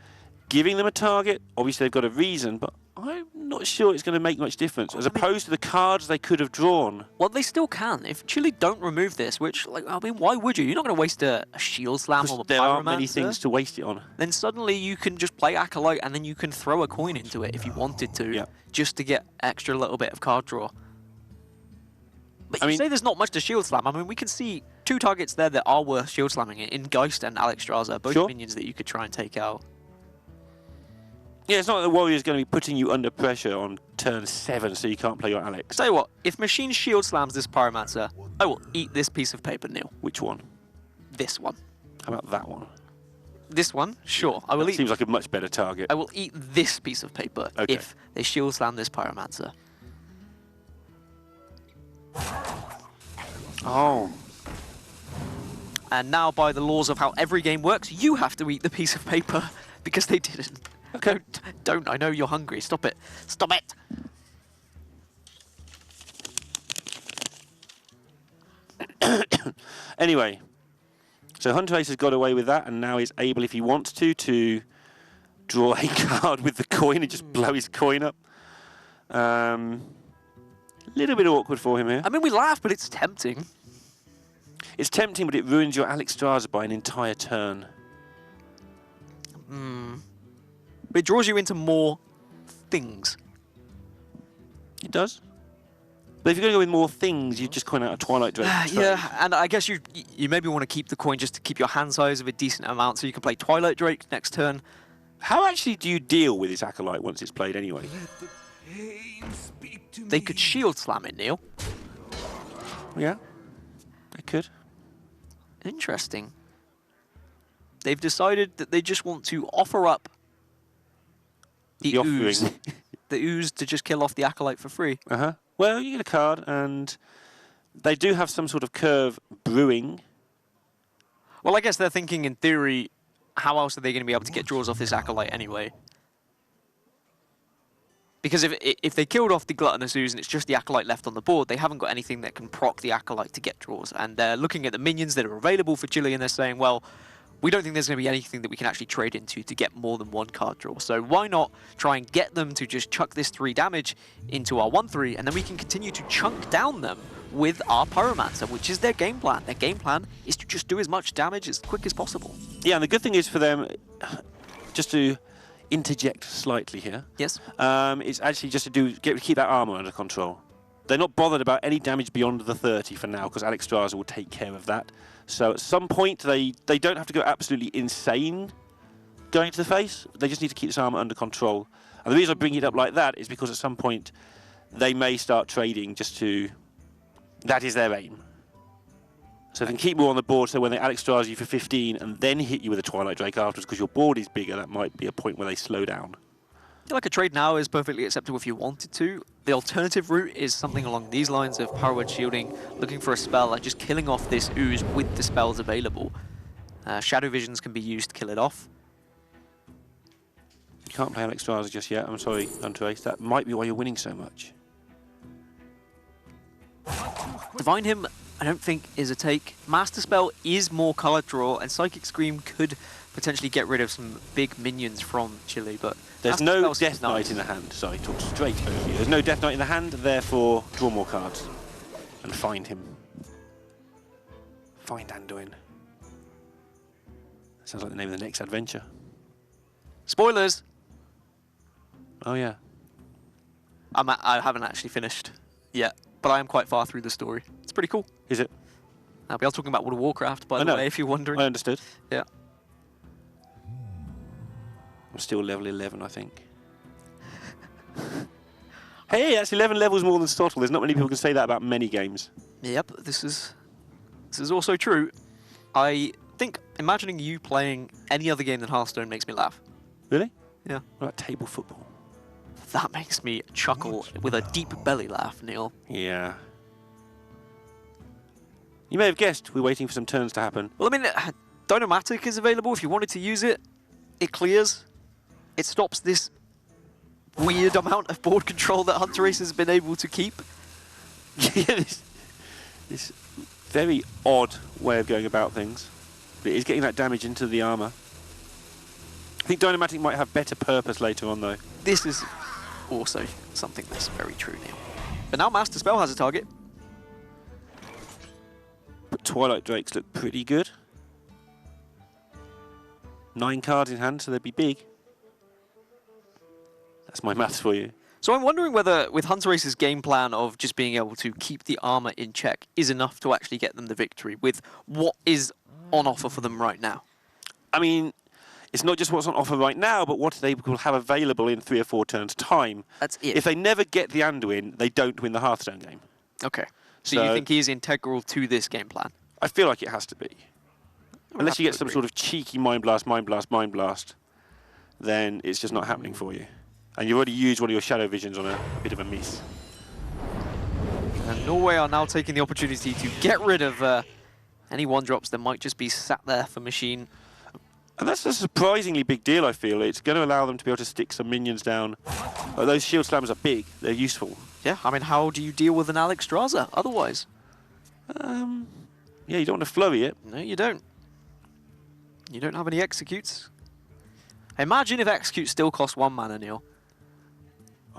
giving them a target, obviously they've got a reason, but I'm not sure it's going to make much difference, as opposed to the cards they could have drawn. Well, they still can. If Chile don't remove this, which, like, I mean, why would you? You're not going to waste a Shield Slam or a Pyromancer. There aren't many things to waste it on. Then suddenly you can just play Acolyte and then you can throw a coin into it if you wanted to, just to get extra little bit of card draw. But you say there's not much to Shield Slam. I mean, we can see two targets there that are worth Shield Slamming in Geist and Alex Straza, both minions that you could try and take out. Yeah, it's not that the Warrior's going to be putting you under pressure on turn 7 so you can't play your Alex. Tell you what, if Machine Shield slams this Pyromancer, I will eat this piece of paper, Neil. Which one? This one. How about that one? This one? Sure. I will That eat. seems like a much better target. I will eat this piece of paper if they shield slam this Pyromancer. Oh. And now, by the laws of how every game works, you have to eat the piece of paper because they didn't. Okay. Don't. I know you're hungry. Stop it. Stop it. Anyway, so Hunter Ace has got away with that, and now he's able, if he wants to draw a card with the coin and just blow his coin up. Little bit awkward for him here. I mean, we laugh, but it's tempting. It's tempting, but it ruins your Alex Straza by an entire turn. But it draws you into more things. It does. But if you're going to go with more things, you just coin out a Twilight Drake. Yeah, and I guess you maybe want to keep the coin just to keep your hand size of a decent amount so you can play Twilight Drake next turn. How actually do you deal with this Acolyte once it's played anyway? They could shield slam it, Neil. Yeah, they could. Interesting. They've decided that they just want to offer up the ooze. The ooze to just kill off the Acolyte for free. Uh-huh. Well, you get a card, and they do have some sort of curve brewing. Well, I guess they're thinking, in theory, how else are they going to be able to get draws off this Acolyte anyway? Because if they killed off the Gluttonous Ooze and it's just the Acolyte left on the board, they haven't got anything that can proc the Acolyte to get draws. And they're looking at the minions that are available for Chile, and they're saying, well, we don't think there's going to be anything that we can actually trade into to get more than one card draw. So why not try and get them to just chuck this 3 damage into our 1/3, and then we can continue to chunk down them with our Pyromancer, which is their game plan. Their game plan is to just do as much damage as quick as possible. Yeah, and the good thing is for them, just to interject slightly here. Yes. It's actually just to keep that armor under control. They're not bothered about any damage beyond the 30 for now, because Alex Straza will take care of that. So at some point, they don't have to go absolutely insane going to the face. They just need to keep this armor under control. And the reason I bring it up like that is because at some point, they may start trading just to... That is their aim. So they can keep more on the board, so when they Alex Straza you for 15 and then hit you with a Twilight Drake afterwards because your board is bigger, that might be a point where they slow down. I feel like a trade now is perfectly acceptable if you wanted to. The alternative route is something along these lines of Power Word Shielding, looking for a spell and just killing off this ooze with the spells available. Shadow Visions can be used to kill it off. You can't play Alex Straza just yet, I'm sorry, Hunter Ace. That might be why you're winning so much. Divine Hymn, I don't think, is a take. Master Spell is more card draw, and Psychic Scream could potentially get rid of some big minions from Chile, but... There's Master no Spell Death Knight in the hand. Sorry, talk straight over you. There's no Death Knight in the hand, therefore draw more cards. And find him. Find Anduin. Sounds like the name of the next adventure. Spoilers! Oh yeah. I haven't actually finished yet, but I am quite far through the story. It's pretty cool. Is it? We are talking about World of Warcraft, by the way, if you're wondering. I understood. Yeah. I'm still level 11, I think. Hey, that's 11 levels more than Stottle. There's not many people who can say that about many games. Yep, this is also true. I think imagining you playing any other game than Hearthstone makes me laugh. Really? Yeah. What about table football? That makes me chuckle with a deep belly laugh, Neil. Yeah. You may have guessed we're waiting for some turns to happen. Well, I mean, Dynomatic is available if you wanted to use it. It clears. It stops this weird amount of board control that Hunter Ace has been able to keep. Yeah, this very odd way of going about things. But it is getting that damage into the armor. I think Dynomatic might have better purpose later on, though. This is also something that's very true, Neil. But now Master Spell has a target. But Twilight Drakes look pretty good. 9 cards in hand, so they'd be big. That's my maths for you. So I'm wondering whether, with Hunter Ace's game plan of just being able to keep the armor in check, is enough to actually get them the victory with what is on offer for them right now. I mean, It's not just what's on offer right now, but what they will have available in 3 or 4 turns' time. That's it. If they never get the Anduin, they don't win the Hearthstone game. Okay. So you think he's integral to this game plan? I feel like it has to be. Unless you get some agree. sort of cheeky Mind Blast, then it's just not happening for you. And you've already used one of your Shadow Visions on a bit of a miss. And Norway are now taking the opportunity to get rid of any 1-drops that might just be sat there for Machine. And that's a surprisingly big deal, I feel. It's going to allow them to be able to stick some minions down. Those shield slammers are big. They're useful. Yeah, I mean, how do you deal with an Alex Straza otherwise? Yeah, you don't want to flurry it. No, you don't. You don't have any executes. Imagine if execute still cost 1 mana, Neil.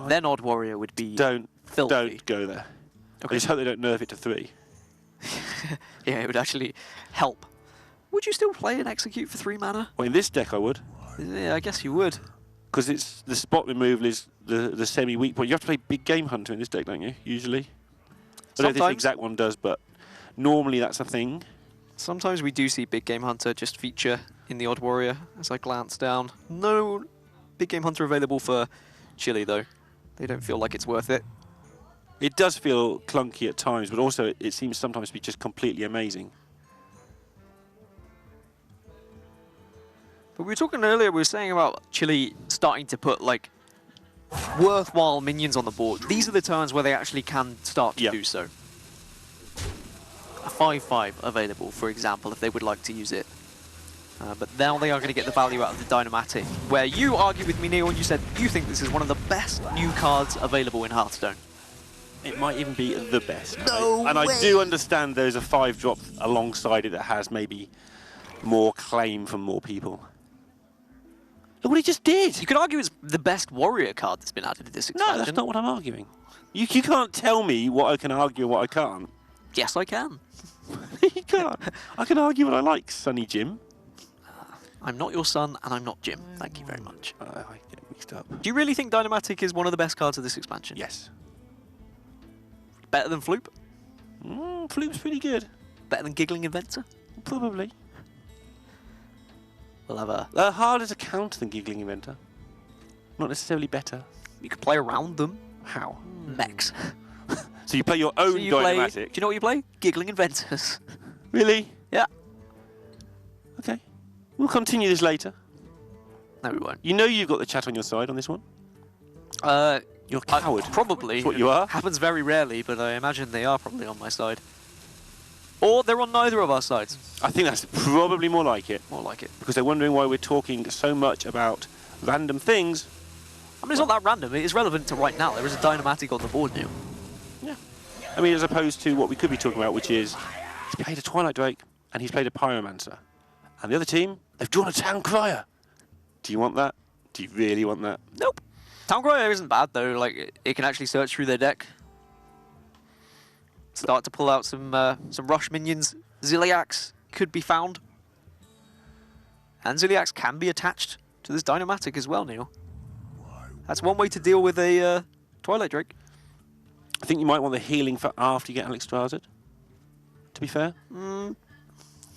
Then Odd Warrior would be filthy. Don't go there. Okay. I just hope they don't nerf it to 3. Yeah, it would actually help. Would you still play an execute for 3 mana? Well, in this deck I would. Yeah, I guess you would. Because it's the spot removal is the semi-weak point. You have to play Big Game Hunter in this deck, don't you? Usually. I don't know if this exact one does, but normally that's a thing. Sometimes we do see Big Game Hunter just feature in the Odd Warrior as I glance down. No Big Game Hunter available for Chile, though. They don't feel like it's worth it. It does feel clunky at times, but also it seems sometimes to be just completely amazing. But we were talking earlier, we were saying about Chile starting to put, like, worthwhile minions on the board. These are the turns where they actually can start to do so. A 5/5 available, for example, if they would like to use it. But now they are going to get the value out of the Dynamatic, where you argue with me, Neil, and you said you think this is one of the best new cards available in Hearthstone. It might even be the best. No And way. I do understand there's a 5-drop alongside it that has maybe more claim from more people. Look what he just did! You could argue it's the best warrior card that's been added to this expansion. No, that's not what I'm arguing. You can't tell me what I can argue and what I can't. Yes, I can. You can't. I can argue what I like, Sonny Jim. I'm not your son, and I'm not Jim. Thank you very much. I get mixed up. Do you really think Dynamatic is one of the best cards of this expansion? Yes. Better than Floop? Floop's pretty good. Better than Giggling Inventor? Probably. We'll have a... Harder to counter than Giggling Inventor. Not necessarily better. You could play around them. How? Mechs. So you play your own So you play, Dynamatic? do you know what you play? Giggling Inventors. Really? Yeah. Okay. We'll continue this later. No, we won't. You know you've got the chat on your side on this one. You're a coward. Probably. That's what you are. Happens very rarely, but I imagine they are probably on my side. Or they're on neither of our sides. I think that's probably more like it. More like it. Because they're wondering why we're talking so much about random things. I mean, it's not that random. It is relevant to right now. There is a Dynamatic on the board now. Yeah. I mean, as opposed to what we could be talking about, which is he's played a Twilight Drake and he's played a Pyromancer. And the other team, they've drawn a Town Crier. Do you want that? Do you really want that? Nope. Town Crier isn't bad, though. Like, it can actually search through their deck. Start to pull out some rush minions. Ziliax could be found. And Ziliax can be attached to this Dynamatic as well, Neil. That's one way to deal with a Twilight Drake. I think you might want the healing for after you get Alex Strazed, to be fair.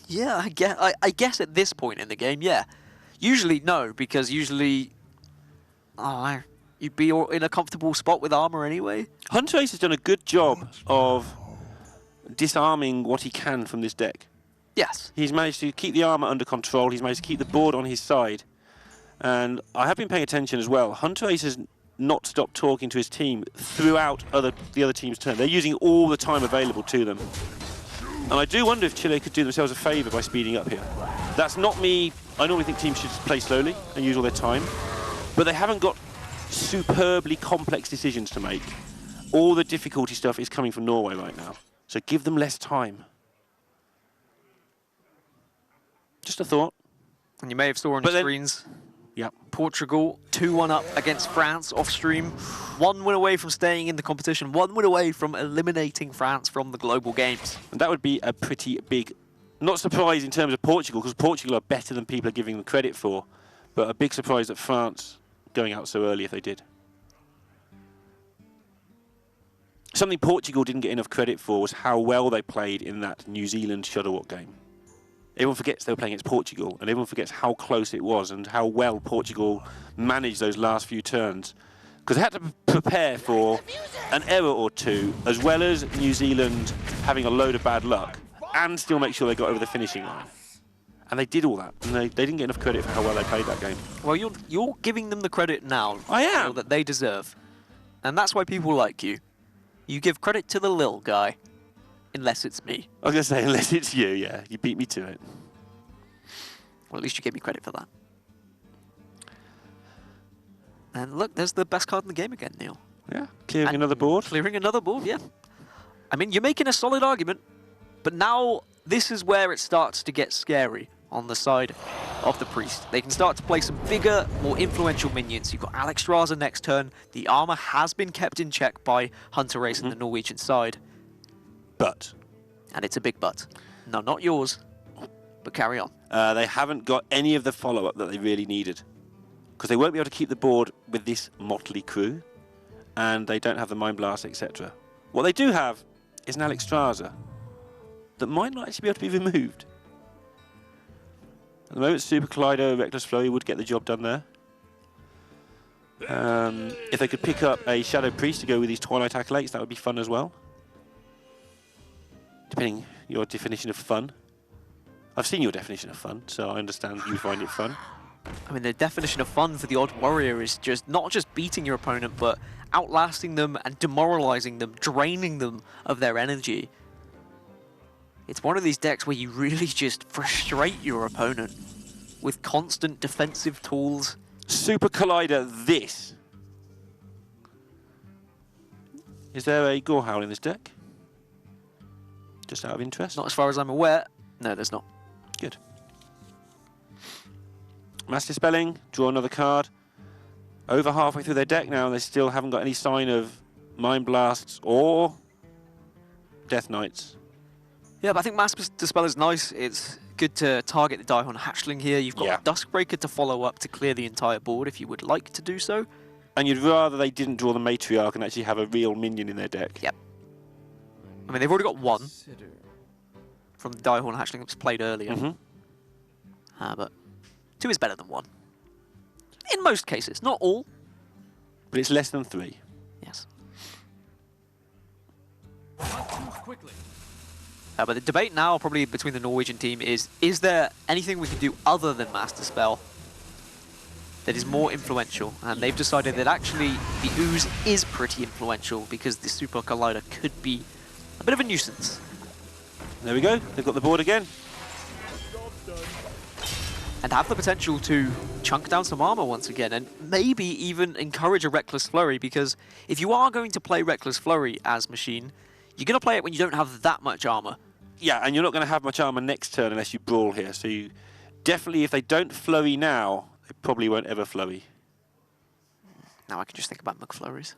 Yeah, I guess at this point in the game, yeah. Usually, no, because usually you'd be in a comfortable spot with armor anyway. Hunter Ace has done a good job of disarming what he can from this deck. Yes. He's managed to keep the armor under control. He's managed to keep the board on his side. And I have been paying attention as well. Hunter Ace has not stopped talking to his team throughout the other team's turn. They're using all the time available to them. And I do wonder if Chile could do themselves a favour by speeding up here. That's not me. I normally think teams should play slowly and use all their time. But they haven't got superbly complex decisions to make. All the difficulty stuff is coming from Norway right now. So give them less time. Just a thought. And you may have saw on your screens, Yep. Portugal 2-1 up against France off stream. 1 win away from staying in the competition. 1 win away from eliminating France from the global games. And that would be a pretty big, not surprise in terms of Portugal, because Portugal are better than people are giving them credit for, but a big surprise that France going out so early if they did. Something Portugal didn't get enough credit for was how well they played in that New Zealand Shuttlewalk game. Everyone forgets they were playing against Portugal, and everyone forgets how close it was and how well Portugal managed those last few turns. Because they had to prepare for an error or two, as well as New Zealand having a load of bad luck, and still make sure they got over the finishing line. And they did all that, and they didn't get enough credit for how well they played that game. Well, you're giving them the credit now. I am. That they deserve. And that's why people like you. You give credit to the little guy. Unless it's me. I was going to say, unless it's you, yeah. You beat me to it. Well, at least you gave me credit for that. And look, there's the best card in the game again, Neil. Yeah, clearing another board. Clearing another board, yeah. I mean, you're making a solid argument, but now this is where it starts to get scary on the side of the Priest. They can start to play some bigger, more influential minions. You've got Alex Straza next turn. The armor has been kept in check by Hunter Race and the Norwegian side. But. And it's a big but. No, not yours, but carry on. They haven't got any of the follow-up that they really needed. Because they won't be able to keep the board with this motley crew. And they don't have the Mind Blast, etc. What they do have is an Alex Straza that might not actually be able to be removed. At the moment, Super Collider, Reckless Flurry would get the job done there. If they could pick up a Shadow Priest to go with these Twilight Acolytes, that would be fun as well. Depending your definition of fun. I've seen your definition of fun, so I understand you find it fun. I mean, the definition of fun for the Odd Warrior is just not just beating your opponent, but outlasting them and demoralizing them, draining them of their energy. It's one of these decks where you really just frustrate your opponent with constant defensive tools. Super Collider, this. Is there a Gorehowl in this deck? Just out of interest? Not as far as I'm aware. No, there's not. Good. Mass Dispelling, draw another card. Over halfway through their deck now, and they still haven't got any sign of Mind Blasts or Death Knights. Yeah, but I think Mass Dispel is nice. It's good to target the Daihon Hatchling here. You've got Duskbreaker to follow up to clear the entire board if you would like to do so. And you'd rather they didn't draw the Matriarch and actually have a real minion in their deck. Yep. I mean, they've already got one from the Daihon Hatchling that was played earlier. But two is better than one. In most cases, not all. But it's less than 3. Yes. But the debate now probably between the Norwegian team is there anything we can do other than Mass Dispel that is more influential? And they've decided that actually the Ooze is pretty influential because the Super Collider could be a bit of a nuisance. There we go, they've got the board again. And have the potential to chunk down some armor once again and maybe even encourage a Reckless Flurry, because if you are going to play Reckless Flurry as Machine, you're going to play it when you don't have that much armor. Yeah, and you're not going to have much armor next turn unless you brawl here. So you definitely, if they don't flurry now, they probably won't ever flurry. Now I can just think about McFlurries.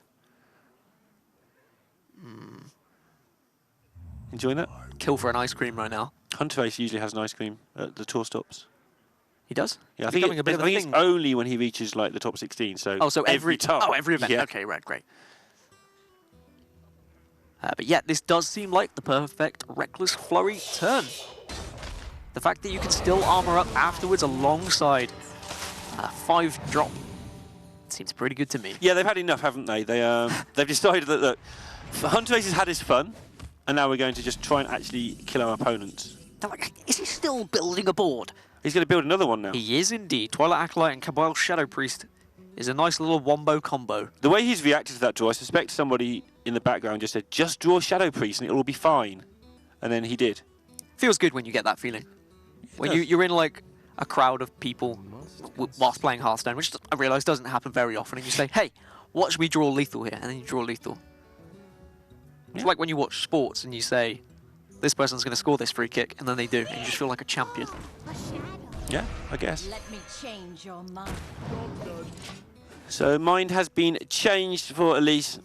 Enjoying that? Kill for an ice cream right now. Hunter Ace usually has an ice cream at the tour stops. He does? Yeah, I think it's only when he reaches like the top 16. So so every time. Oh, every event. Yeah. Okay, right, great. But yeah, this does seem like the perfect Reckless Flurry turn. The fact that you can still armor up afterwards alongside 5-drop seems pretty good to me. Yeah, they've had enough, haven't they? They've decided that, look, Hunter Ace has had his fun, and now we're going to just try and actually kill our opponents. They're like, is he still building a board? He's going to build another one now. He is indeed. Twilight Acolyte and Cabal Shadow Priest is a nice little wombo combo. The way he's reacted to that draw, I suspect somebody in the background just said, just draw Shadow Priest and it'll be fine. And then he did. Feels good when you get that feeling. When you're in like a crowd of people whilst playing Hearthstone, which I realise doesn't happen very often, and you say, hey, watch me draw lethal here, and then you draw lethal. It's like when you watch sports and you say, this person's going to score this free kick, and then they do, and you just feel like a champion. Yeah, I guess. Let me change your mind. So mind has been changed for Elise.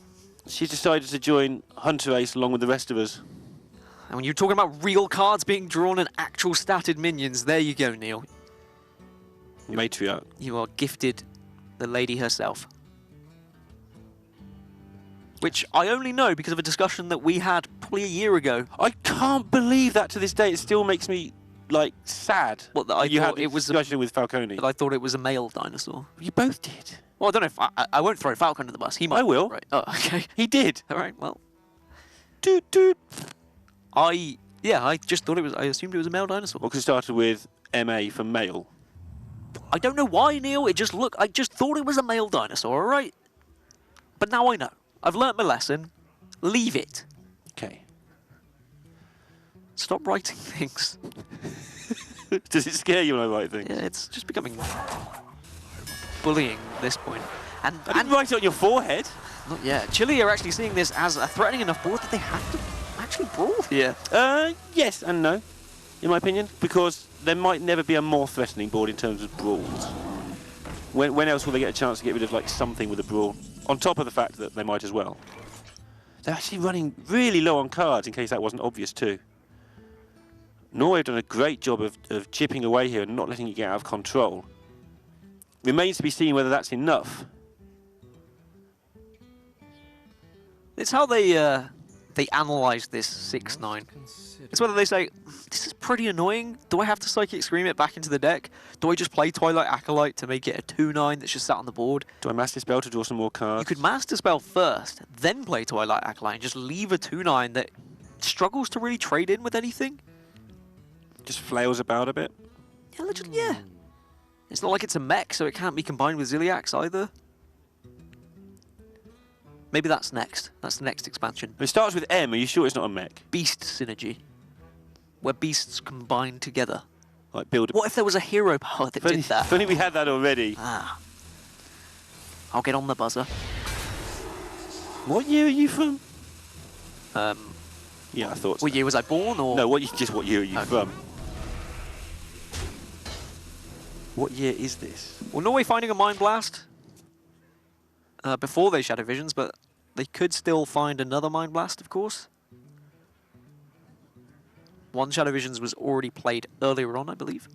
She's decided to join Hunter Ace along with the rest of us. And when you're talking about real cards being drawn and actual statted minions, there you go, Neil. Matriarch. You are gifted the lady herself. Which I only know because of a discussion that we had probably a year ago. I can't believe that to this day. It still makes me like sad. What, that I you thought had it was a- discussion with Falcone. But I thought it was a male dinosaur. You both did. Well, I don't know if I won't throw Falcon under the bus. He might. I will. Right. Oh, okay. He did. All right. Well, Doot doot. I just thought it was. I assumed it was a male dinosaur. Well, 'cause it started with MA for male. I don't know why, Neil. It just looked. I just thought it was a male dinosaur. All right. But now I know. I've learnt my lesson. Leave it. Okay. Stop writing things. Does it scare you when I write things? Yeah, it's just becoming bullying at this point. And I didn't write it on your forehead. not yet. Chile are actually seeing this as a threatening enough board that they have to actually brawl here. Yes and no, in my opinion, because there might never be a more threatening board in terms of brawls. When else will they get a chance to get rid of like something with a brawl? On top of the fact that they might as well. They're actually running really low on cards, in case that wasn't obvious too. Norway have done a great job of chipping away here and not letting it get out of control. Remains to be seen whether that's enough. It's how they analyse this 6-9. It's whether they say, this is pretty annoying. Do I have to Psychic Scream it back into the deck? Do I just play Twilight Acolyte to make it a 2-9 that's just sat on the board? Do I Master Spell to draw some more cards? You could Master Spell first, then play Twilight Acolyte and just leave a 2-9 that struggles to really trade in with anything. Just flails about a bit. Yeah, literally, yeah. It's not like it's a mech, so it can't be combined with Ziliax either. Maybe that's next. That's the next expansion. It starts with M. Are you sure it's not a mech? Beast Synergy. Where beasts combine together. Like build. What if there was a hero power that did that? If only we had that already. Ah. I'll get on the buzzer. What year are you from? What Yeah, I thought so. year was I born, or...? No, what year are you Okay. from? What year is this? Well, Norway finding a Mind Blast before they Shadow Visions, but they could still find another Mind Blast, of course. One Shadow Visions was already played earlier on, I believe.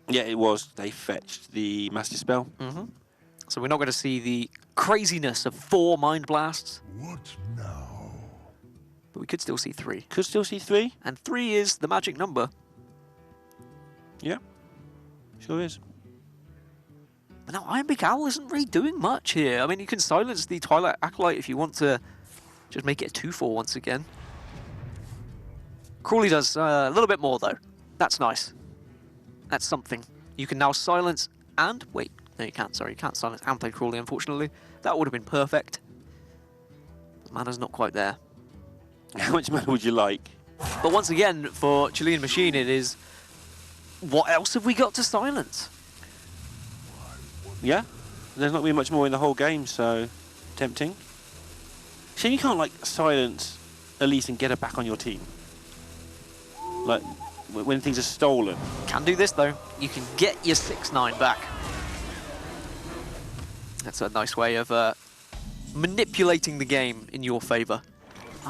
Yeah, it was. They fetched the Master Spell. Mm-hmm. So we're not going to see the craziness of 4 Mind Blasts, What now? but we could still see 3. Could still see 3. And 3 is the magic number. Yeah, sure is. But now Iron Beak Owl isn't really doing much here. I mean, you can silence the Twilight Acolyte if you want to just make it a 2-4 once again. Crawley does a little bit more, though. That's nice. That's something. You can now silence and... Wait, no you can't, sorry. You can't silence and play Crawley, unfortunately. That would have been perfect. Mana's not quite there. How much mana would you like? But once again, for Chilean Machine, it is... What else have we got to silence? Yeah? There's not been much more in the whole game, so... Tempting. See, you can't, like, silence Elise and get her back on your team. Like, when things are stolen. Can do this, though. You can get your 6-9 back. That's a nice way of manipulating the game in your favour.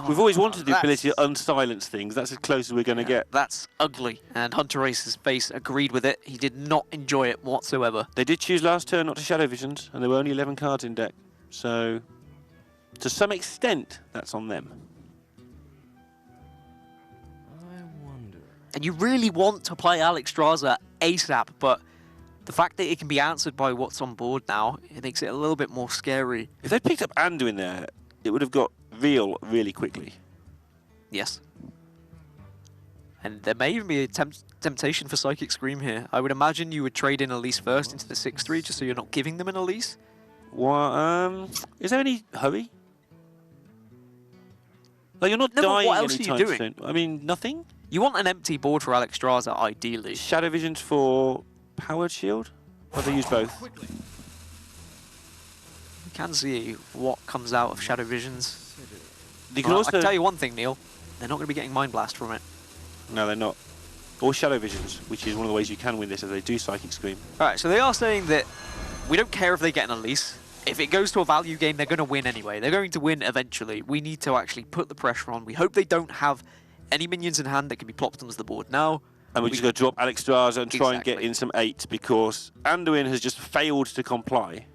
We've always wanted the ability to unsilence things. That's as close as we're going to get. That's ugly. And Hunter Race's face agreed with it. He did not enjoy it whatsoever. They did choose last turn not to Shadow Visions, and there were only 11 cards in deck. So, to some extent, that's on them. And you really want to play Alexstrasza ASAP, but the fact that it can be answered by what's on board now, it makes it a little bit more scary. If they'd picked up Andu in there, it would have got real really quickly. Yes. And there may even be a temptation for Psychic Scream here. I would imagine you would trade in Elise first into the 6-3, just so you're not giving them an Elise. Well, is there any hurry? Like, you're not No, but dying what else are you anytime doing? soon. I mean, nothing? You want an empty board for Alexstrasza, ideally. Shadow Visions for Powered Shield? Or they use both? You can see what comes out of Shadow Visions. You can Well, also... I can tell you one thing, Neil. They're not going to be getting Mind Blast from it. No, they're not. Or Shadow Visions, which is one of the ways you can win this if they do Psychic Scream. Alright, so they are saying that we don't care if they get an Elise. If it goes to a value game, they're going to win anyway. They're going to win eventually. We need to actually put the pressure on. We hope they don't have any minions in hand that can be plopped onto the board now. And we're just going to drop Alexstrasza and try and get Exactly. in some 8 because Anduin has just failed to comply.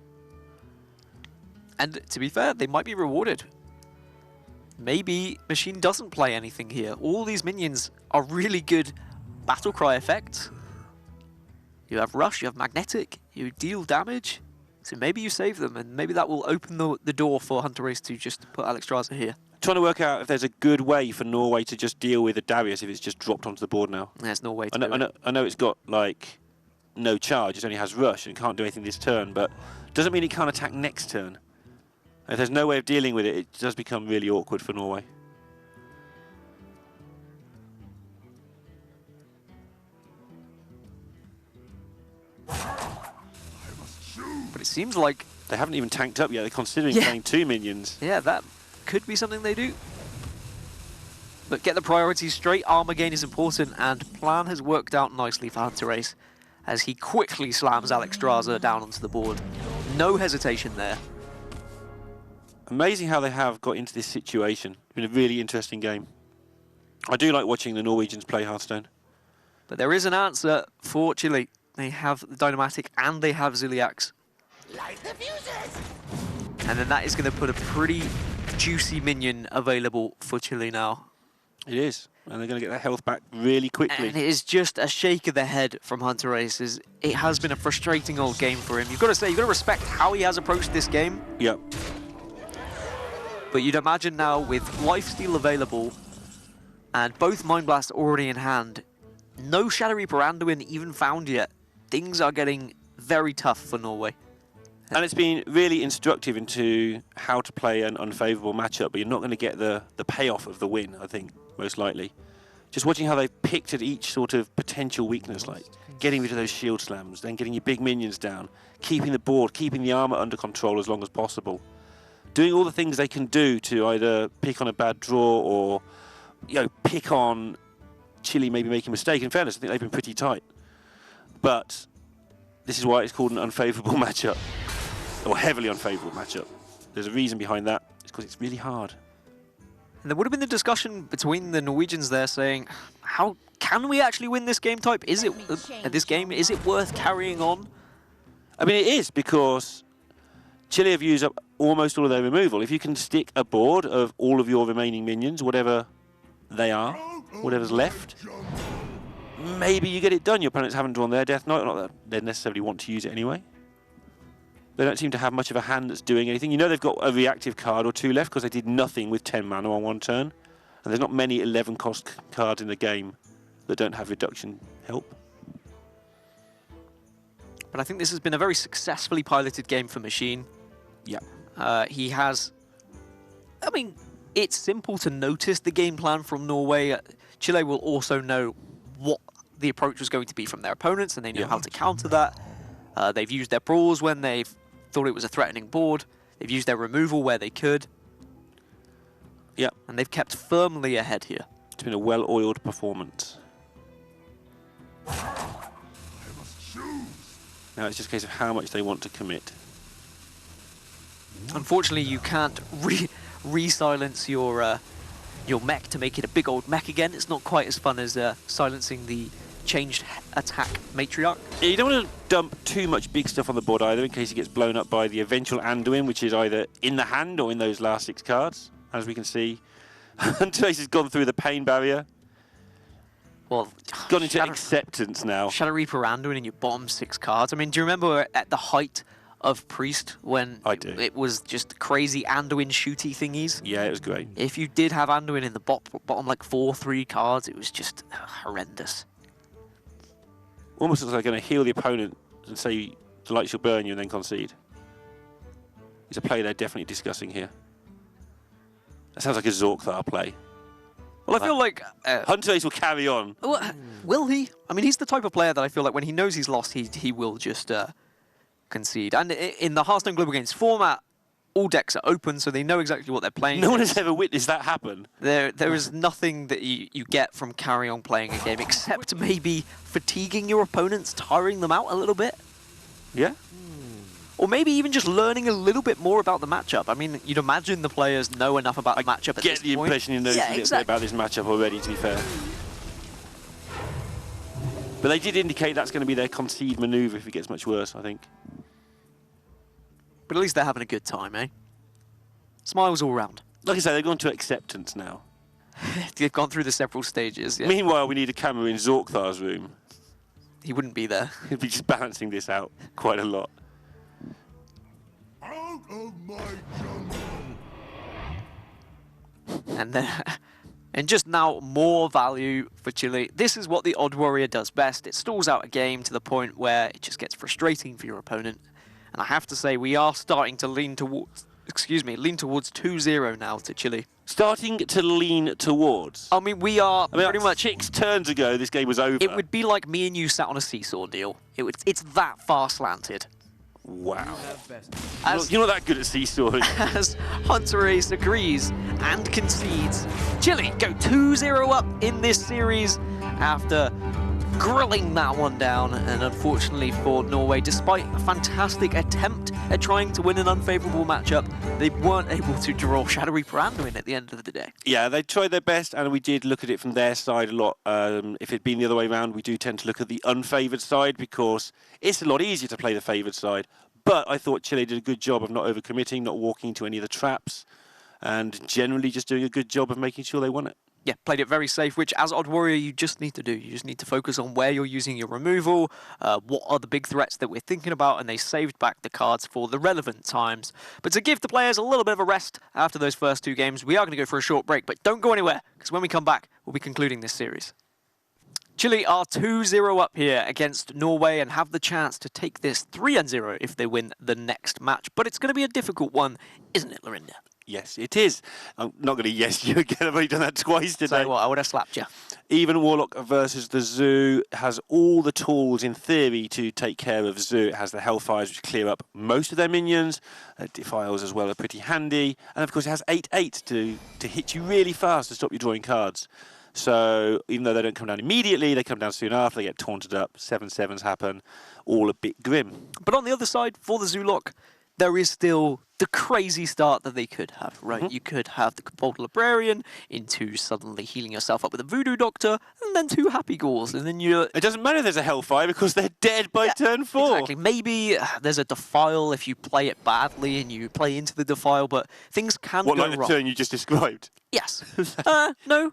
And to be fair, they might be rewarded. maybe Machine doesn't play anything here. All these minions are really good battle cry effects. You have Rush, you have Magnetic, you deal damage. So maybe you save them, and maybe that will open the door for Hunter Race to just put Alexstrasza here. Trying to work out if there's a good way for Norway to just deal with a Darius if it's just dropped onto the board now. There's no way to do it. I know it's got, like, no charge, it only has Rush and can't do anything this turn, but doesn't mean it can't attack next turn. If there's no way of dealing with it, it does become really awkward for Norway. But it seems like... They haven't even tanked up yet, they're considering playing 2 minions. Yeah, that could be something they do. But get the priorities straight, armor gain is important, and plan has worked out nicely for Hunter Race as he quickly slams Alexstrasza down onto the board. No hesitation there. Amazing how they have got into this situation. It's been a really interesting game. I do like watching the Norwegians play Hearthstone. But there is an answer for Chile. They have the Dynamatic and they have Ziliax. Light the fuses! And then that is going to put a pretty juicy minion available for Chile now. It is, and they're going to get their health back really quickly. And it is just a shake of the head from Hunter Race. It has been a frustrating old game for him. You've got to say, you've got to respect how he has approached this game. Yep. But you'd imagine now with Lifesteal available and both Mind Blast already in hand, no Shadow Reaper Anduin even found yet. Things are getting very tough for Norway. And it's been really instructive into how to play an unfavourable matchup, but you're not going to get the payoff of the win, I think, most likely. Just watching how they've picked at each sort of potential weakness, like getting rid of those shield slams, then getting your big minions down, keeping the board, keeping the armour under control as long as possible. Doing all the things they can do to either pick on a bad draw or, you know, pick on Chile maybe making a mistake. In fairness, I think they've been pretty tight. But this is why it's called an unfavourable matchup. Or heavily unfavourable matchup. There's a reason behind that. It's because it's really hard. And there would have been the discussion between the Norwegians there saying, how can we actually win this game type? Is it this game? Is it worth carrying on? I mean, it is, because Chile have used up almost all of their removal. If you can stick a board of all of your remaining minions, whatever they are, whatever's left, maybe you get it done. Your opponents haven't drawn their Death Knight, not that they necessarily want to use it anyway. They don't seem to have much of a hand that's doing anything. You know they've got a reactive card or 2 left because they did nothing with 10 mana on 1 turn. And there's not many 11 cost cards in the game that don't have reduction help. But I think this has been a very successfully piloted game for Machine. Yeah. He has... I mean, it's simple to notice the game plan from Norway. Chile will also know what the approach was going to be from their opponents, and they know how to counter that. They've used their brawls when they've thought it was a threatening board. They've used their removal where they could. Yeah. And they've kept firmly ahead here. It's been a well-oiled performance. Now it's just a case of how much they want to commit. Unfortunately, you can't re-silence your mech to make it a big old mech again. It's not quite as fun as silencing the changed attack matriarch. Yeah, you don't want to dump too much big stuff on the board either in case he gets blown up by the eventual Anduin, which is either in the hand or in those last 6 cards. As we can see, Hunter Race has gone through the pain barrier. Well, Gone into acceptance now. Shadow Reaper Anduin in your bottom 6 cards. I mean, do you remember at the height of Priest when it was just crazy Anduin shooty thingies? Yeah, it was great. If you did have Anduin in the bottom like 4-3 cards, it was just horrendous. Almost looks like going to heal the opponent and say the light shall burn you and then concede. It's a play they're definitely discussing here. That sounds like a Zorkthar play. Well, I feel like... Hunter Race will carry on. Will he? I mean, he's the type of player that I feel like when he knows he's lost, he will just concede. And in the Hearthstone Global Games format, all decks are open, so they know exactly what they're playing. No one has ever witnessed that happen. There is nothing that you get from carrying on playing a game, except maybe fatiguing your opponents, tiring them out a little bit. Yeah. Or maybe even just learning a little bit more about the matchup. I mean, you'd imagine the players know enough about the matchup at this point. I get the impression he knows a little bit about this matchup already, to be fair. But they did indicate that's going to be their concede manoeuvre if it gets much worse, I think. But at least they're having a good time, eh? Smiles all round. Like I say, they've gone to acceptance now. They've gone through the several stages. Yeah. Meanwhile, we need a camera in Zorkthar's room. He wouldn't be there. He'd be just balancing this out quite a lot. Out of my jungle! And then, and just now, more value for Chile. This is what the Odd Warrior does best. It stalls out a game to the point where it just gets frustrating for your opponent. And I have to say, we are starting to lean towards 2-0 now to Chile. Starting to lean towards. I mean, we are pretty like much... 6 turns ago, this game was over. It would be like me and you sat on a seesaw deal. It's that far slanted. Wow. As, You're not that good at seesaws. as Hunter Ace agrees and concedes, Chile go 2-0 up in this series after grilling that one down. And unfortunately for Norway, despite a fantastic attempt at trying to win an unfavourable matchup, they weren't able to draw Shadowy Pirando in at the end of the day. Yeah, they tried their best, and we did look at it from their side a lot. If it'd been the other way around, we do tend to look at the unfavoured side because it's a lot easier to play the favoured side. But I thought Chile did a good job of not overcommitting, not walking into any of the traps, and generally just doing a good job of making sure they won it. Yeah, played it very safe, which as Odd Warrior you just need to do. You just need to focus on where you're using your removal, what are the big threats that we're thinking about, and they saved back the cards for the relevant times. But to give the players a little bit of a rest after those first 2 games, we are going to go for a short break, but don't go anywhere, because when we come back, we'll be concluding this series. Chile are 2-0 up here against Norway and have the chance to take this 3-0 if they win the next match. But it's going to be a difficult one, isn't it, Lorinda? Yes, it is. I'm not going to yes you again. I've only done that twice today. Tell you what, I would have slapped you. Even Warlock versus the Zoo has all the tools, in theory, to take care of Zoo. It has the Hellfires, which clear up most of their minions. Defiles as well are pretty handy. And, of course, it has 8/8 to hit you really fast to stop you drawing cards. So even though they don't come down immediately, they come down soon after. They get taunted up. 7/7s happen. All a bit grim. But on the other side, for the Zoolock, there is still the crazy start that they could have, right? You could have the Bold Librarian into suddenly healing yourself up with a Voodoo Doctor, and then 2 Happy Ghouls, and then you're... It doesn't matter if there's a Hellfire because they're dead by turn 4. Exactly. Maybe there's a Defile if you play it badly and you play into the Defile, but things can What, go like the wrong. turn you just described? Yes. No.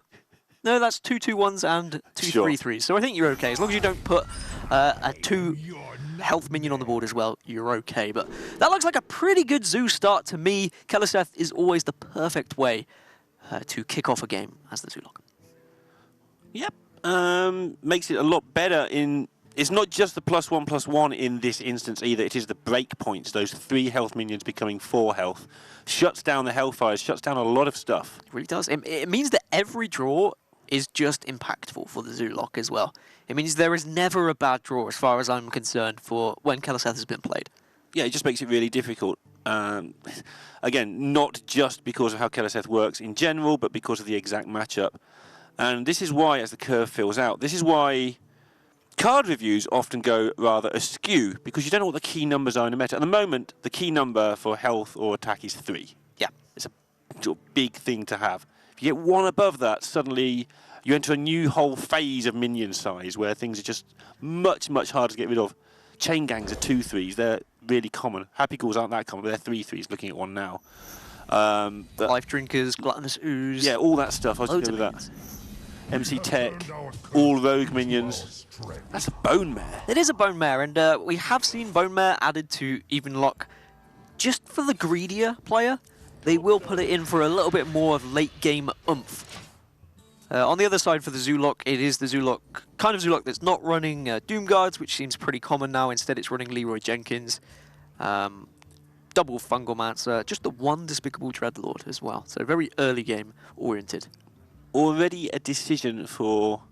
No, that's 2 2-1s and 2 Sure. 3-3s. So I think you're okay. As long as you don't put a 2 health minion on the board as well, you're okay. But that looks like a pretty good Zoo start to me. Keliseth is always the perfect way to kick off a game as the Zoolock. Yep. Makes it a lot better in... It's not just the +1/+1 in this instance either. It is the break points, those 3 health minions becoming 4 health. Shuts down the Hellfires, shuts down a lot of stuff. It really does. It means that every draw is just impactful for the Zoolock as well. It means there is never a bad draw as far as I'm concerned for when Keliseth has been played. Yeah, it just makes it really difficult. Again, not just because of how Keliseth works in general, but because of the exact matchup. And this is why, as the curve fills out, this is why card reviews often go rather askew, because you don't know what the key numbers are in the meta. At the moment, the key number for health or attack is 3. Yeah. It's a sort of big thing to have. If you get 1 above that, suddenly you enter a new whole phase of minion size where things are just much, much harder to get rid of. Chain gangs are 2/3s. They're really common. Happy Ghouls aren't that common, but they're 3/3s, looking at one now. Life Drinkers, Gluttonous Ooze. Yeah, all that stuff. I was Loads going of with that. minions. MC Tech, all rogue minions. That's a Bone Mare. It is a Bone Mare, and we have seen Bone Mare added to Evenlock just for the greedier player. They will put it in for a little bit more of late-game oomph. On the other side for the Zoolock, it is the Zoolock, kind of Zoolock that's not running Doom Guards, which seems pretty common now. Instead, it's running Leroy Jenkins. Double Fungalmancer, just the 1 Despicable Dreadlord as well. So very early game oriented. Already a decision for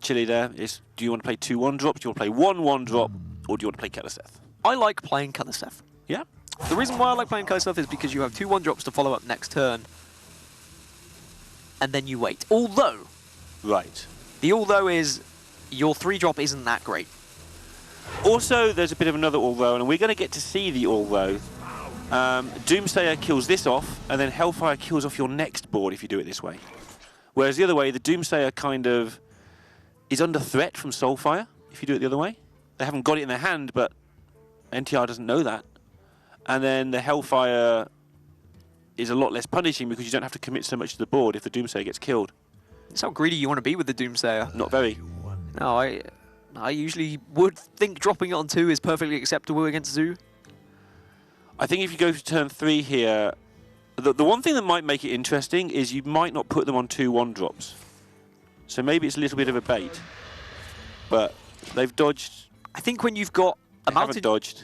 Chile there is, do you want to play 2 1-drops, do you want to play 1 1-drop, or do you want to play Keliseth? I like playing Keliseth. Yeah? The reason why I like playing Keliseth is because you have 2 1-drops to follow up next turn, and then you wait. Although, Right. the although is your 3-drop isn't that great. Also, there's a bit of another although, and we're going to get to see the although. Doomsayer kills this off, and then Hellfire kills off your next board if you do it this way. Whereas the other way, the Doomsayer kind of is under threat from Soulfire if you do it the other way. They haven't got it in their hand, but NTR doesn't know that. And then the Hellfire is a lot less punishing because you don't have to commit so much to the board if the Doomsayer gets killed. It's how greedy you want to be with the Doomsayer. Not very. No, I usually would think dropping it on 2 is perfectly acceptable against Zoo. I think if you go to turn 3 here, the one thing that might make it interesting is you might not put them on 2 1-drops. So maybe it's a little bit of a bait. But they've dodged. I think when you've got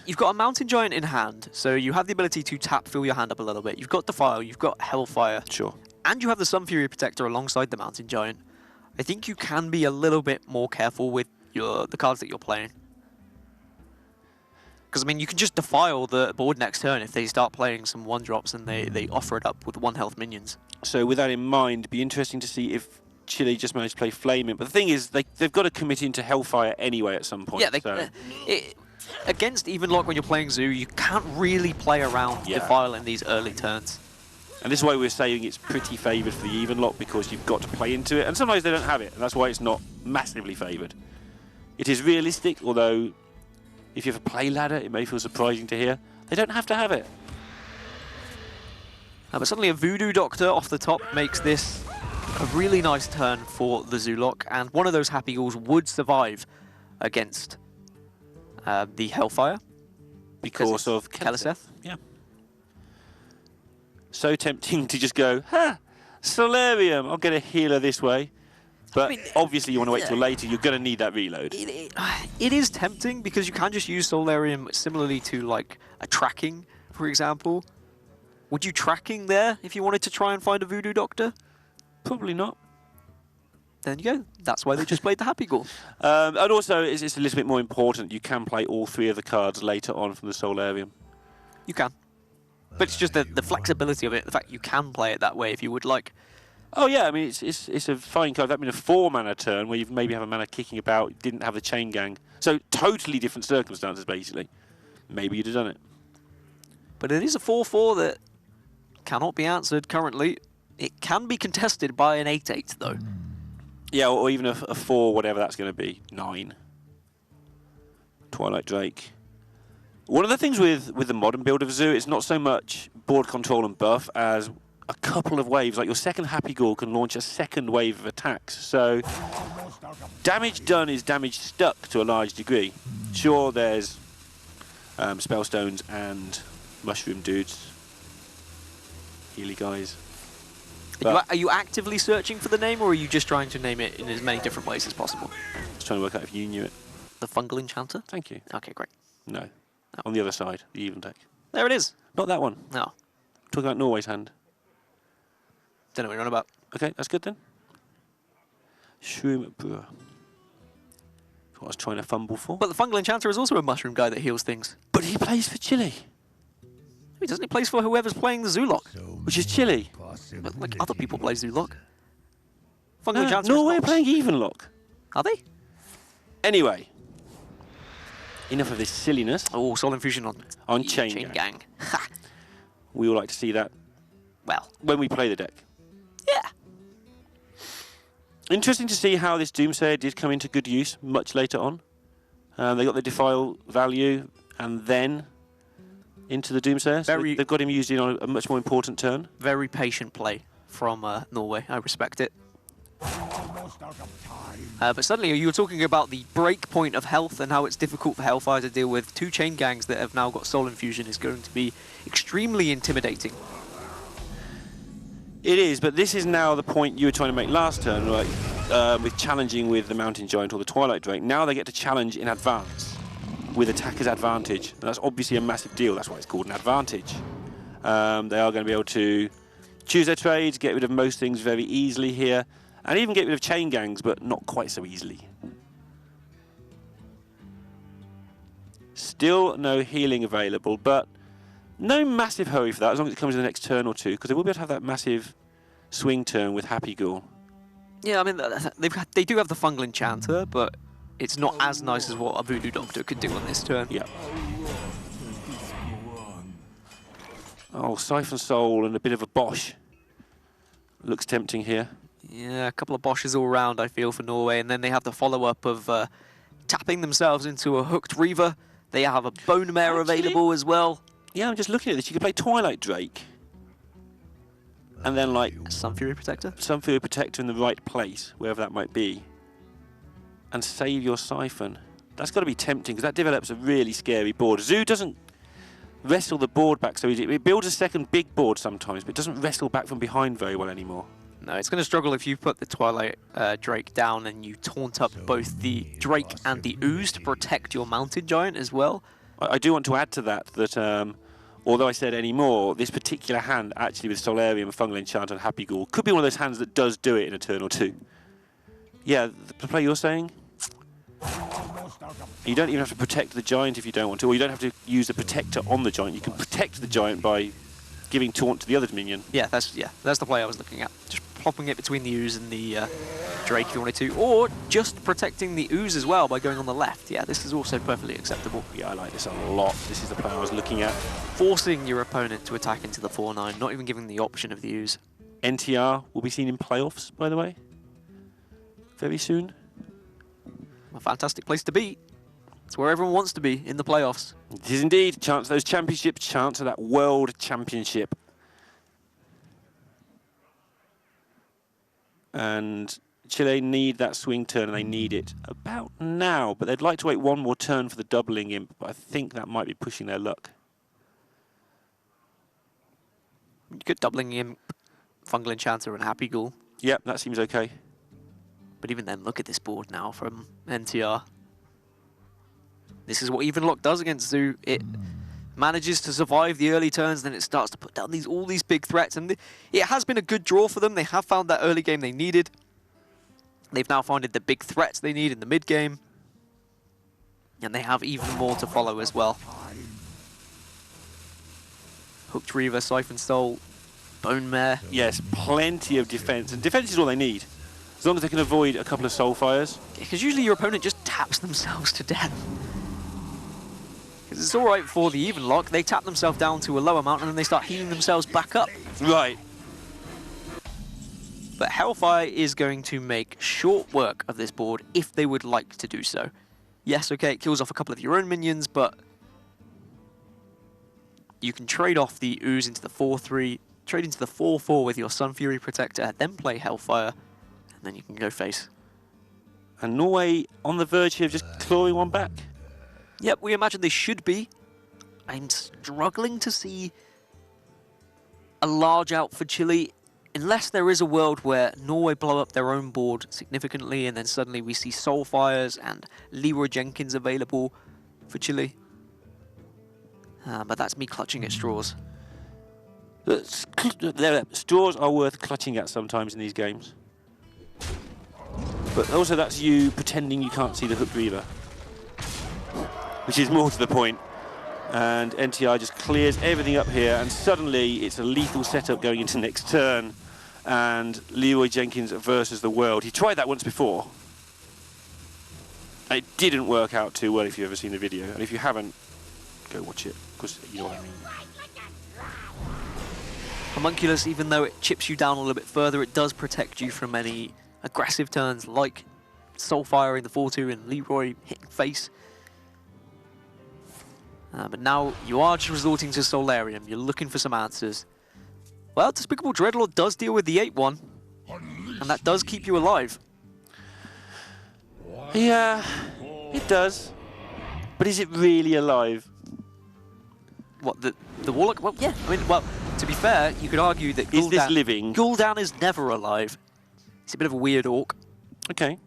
you've got a mountain giant in hand, so you have the ability to fill your hand up a little bit. You've got Defile, you've got Hellfire. Sure. And you have the Sun Fury Protector alongside the mountain giant. I think you can be a little bit more careful with the cards that you're playing. Because, I mean, you can just defile the board next turn if they start playing some 1-drops and they offer it up with 1 health minions. So with that in mind, it'd be interesting to see if Chile just managed to play Flaming. But the thing is, they've got to commit into Hellfire anyway at some point. Yeah, against Evenlock when you're playing Zoo, you can't really play around Defile in these early turns. And this is why we're saying it's pretty favoured for the Evenlock, because you've got to play into it. And sometimes they don't have it, and that's why it's not massively favoured. It is realistic, although if you have a play ladder, it may feel surprising to hear. They don't have to have it. But suddenly a Voodoo Doctor off the top makes this a really nice turn for the Zoolock, and one of those Happy Ghouls would survive against the Hellfire. Because of Keleseth. Yeah. So tempting to just go, ha! Solarium, I'll get a healer this way. But I mean, obviously you want to wait till later, you're going to need that reload. It is tempting because you can just use Solarium similarly to like a tracking, for example. Would you tracking there if you wanted to try and find a Voodoo Doctor? Probably not. There you go. That's why they just played the Happy Ghoul. And also, it's a little bit more important, you can play all 3 of the cards later on from the Solarium. You can. But it's just the flexibility of it, the fact you can play it that way if you would like. Oh yeah, I mean, it's a fine card. That means a 4-mana turn where you maybe have a mana kicking about, didn't have the Chain Gang. So totally different circumstances, basically. Maybe you'd have done it. But it is a 4/4 that cannot be answered currently. It can be contested by an 8/8 though. Yeah, or even a 4, whatever that's going to be. 9. Twilight Drake. One of the things with the modern build of Zoo, it's not so much board control and buff as a couple of waves. Like your second Happy Ghoul can launch a second wave of attacks. So damage done is damage stuck to a large degree. Sure, there's Spellstones and Mushroom dudes. Healy guys. Are you actively searching for the name, or are you just trying to name it in as many different ways as possible? I was trying to work out if you knew it. The Fungal Enchanter? Thank you. Okay, great. No. On the other side, the even deck. There it is. Not that one. No. Talking about Norway's hand. Don't know what you're on about. Okay, that's good then. Shroom Brewer. That's what I was trying to fumble for. But the Fungal Enchanter is also a mushroom guy that heals things. But he plays for Chile. He doesn't. He plays for whoever's playing the Zoolock. Which is Chile. But like other people play Zoolock. Fungal Enchanter Norway is are not. playing Evenlock. Are they? Anyway. Enough of this silliness. Oh, Soul Infusion on Chain Gang. Ha! We all like to see that. Well. When we play the deck. Yeah. Interesting to see how this Doomsayer did come into good use much later on. They got the Defile value and then into the Doomsayer. So they've got him used in on a much more important turn. Very patient play from Norway. I respect it. But suddenly you were talking about the break point of health and how it's difficult for Hellfire to deal with. 2 Chain Gangs that have now got Soul Infusion is going to be extremely intimidating. It is, but this is now the point you were trying to make last turn, right? With challenging with the Mountain Giant or the Twilight Drake. Now they get to challenge in advance with attacker's advantage. And that's obviously a massive deal. That's why it's called an advantage. They are going to be able to choose their trades, get rid of most things very easily here, and even get rid of Chain Gangs, but not quite so easily. Still no healing available, but no massive hurry for that, as long as it comes in the next turn or two, because they will be able to have that massive swing turn with Happy Ghoul. Yeah, I mean, they do have the Fungal Enchanter, but it's not as nice as what a Voodoo Doctor could do on this turn. Yeah. Oh, Siphon Soul and a bit of a Bosch. Looks tempting here. Yeah, a couple of Bosches all round, I feel, for Norway, and then they have the follow-up of tapping themselves into a Hooked Reaver. They have a Bone Mare available as well. Yeah, I'm just looking at this. You could play Twilight Drake. and then like Sun Fury Protector. some Fury Protector in the right place, wherever that might be, and save your Siphon. That's got to be tempting, because that develops a really scary board. Zoo doesn't wrestle the board back so easy. It builds a second big board sometimes, but it doesn't wrestle back from behind very well anymore. No, it's going to struggle if you put the Twilight Drake down and you taunt up both the Drake and the Ooze to protect your Mountain Giant as well. I do want to add to that although I said any more, this particular hand actually with Solarium, Fungal Enchant and Happy Ghoul could be one of those hands that does do it in a turn or two. Yeah, the play you're saying? You don't even have to protect the Giant if you don't want to, or you don't have to use the Protector on the Giant. You can protect the Giant by giving taunt to the other minion. Yeah, that's the play I was looking at. Just popping it between the Ooze and the Drake if you wanted to, or just protecting the Ooze as well by going on the left. Yeah, this is also perfectly acceptable. Yeah, I like this a lot. This is the play I was looking at. Forcing your opponent to attack into the 4-9, not even giving the option of the Ooze. NTR will be seen in playoffs, by the way, very soon. A fantastic place to be. It's where everyone wants to be, in the playoffs. It is indeed. Chance of those championships, chance of that world championship. And Chile need that swing turn, and they need it about now. But they'd like to wait one more turn for the doubling imp, but I think that might be pushing their luck. Good doubling imp, Fungal Enchanter and Happy Ghoul. Yep, that seems okay. But even then, look at this board now from NTR. This is what Evenlock does against Zoo. It manages to survive the early turns, then it starts to put down all these big threats. And it has been a good draw for them. They have found that early game they needed. They've now found the big threats they need in the mid game. And they have even more to follow as well. Hooked Reaver, Siphon Soul, Bone Mare. Yes, plenty of defense. And defense is all they need. As long as they can avoid a couple of Soulfires. Because usually your opponent just taps themselves to death. Because it's alright for the even lock, they tap themselves down to a low amount and then they start healing themselves back up. Right. But Hellfire is going to make short work of this board if they would like to do so. Yes, okay, it kills off a couple of your own minions, but you can trade off the Ooze into the 4-3, trade into the 4-4 with your Sun Fury Protector, then play Hellfire, and then you can go face. And Norway on the verge here of just clawing one back. Yep, we imagine they should be. I'm struggling to see a large out for Chile, unless there is a world where Norway blow up their own board significantly and then suddenly we see Soulfires and Leroy Jenkins available for Chile. But that's me clutching at straws. Straws are worth clutching at sometimes in these games. But also that's you pretending you can't see the Hooked Reaver, which is more to the point. And NTR just clears everything up here, and suddenly it's a lethal setup going into next turn. And Leroy Jenkins versus the world. He tried that once before. It didn't work out too well if you've ever seen the video. And if you haven't, go watch it, because you know what I mean. Homunculus, even though it chips you down a little bit further, it does protect you from any aggressive turns like Soulfire in the 4-2 and Leroy hitting face. But now you are just resorting to Solarium. You're looking for some answers. Well, Despicable Dreadlord does deal with the 8-1, and that does keep you alive. Yeah, it does. But is it really alive? What, the Warlock? Well, yeah. I mean, well, to be fair, you could argue that Is this living? Gul'dan is never alive. He's a bit of a weird orc. Okay.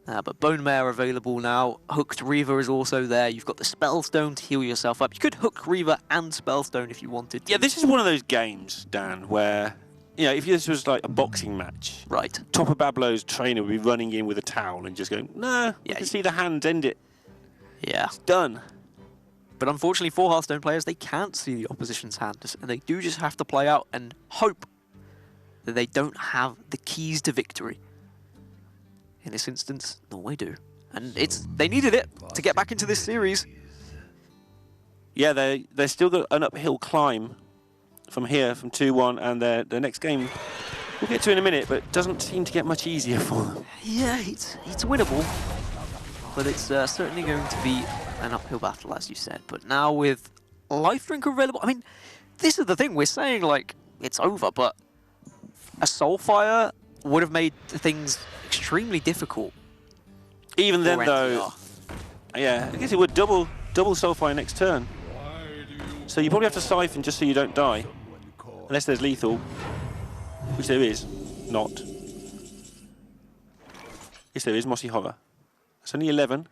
But Bone Mare available now. Hooked Reaver is also there. You've got the Spellstone to heal yourself up. You could Hook Reaver and Spellstone if you wanted to. Yeah, this is one of those games, Dan, where, you know, if this was like a boxing match, Right. Topper Bablo's trainer would be running in with a towel and just going, nah, Yeah, you can see the hand, end it. Yeah. It's done. But unfortunately for Hearthstone players, they can't see the opposition's hand. And they do just have to play out and hope that they don't have the keys to victory. In this instance, Norway do. And they needed it to get back into this series. Yeah, they still got an uphill climb from here, from 2-1, and their next game we'll get to in a minute, but it doesn't seem to get much easier for them. Yeah, it's winnable. But it's certainly going to be an uphill battle, as you said. But now with Life Drink available, I mean, this is the thing, we're saying, like, it's over, but a Soulfire would have made things extremely difficult. Even then, for though, NTR. yeah, I guess it would double Soulfire next turn. So you probably have to Siphon just so you don't die. Unless there's lethal, which there is not. Yes, there is, Mossy Horror. It's only 11.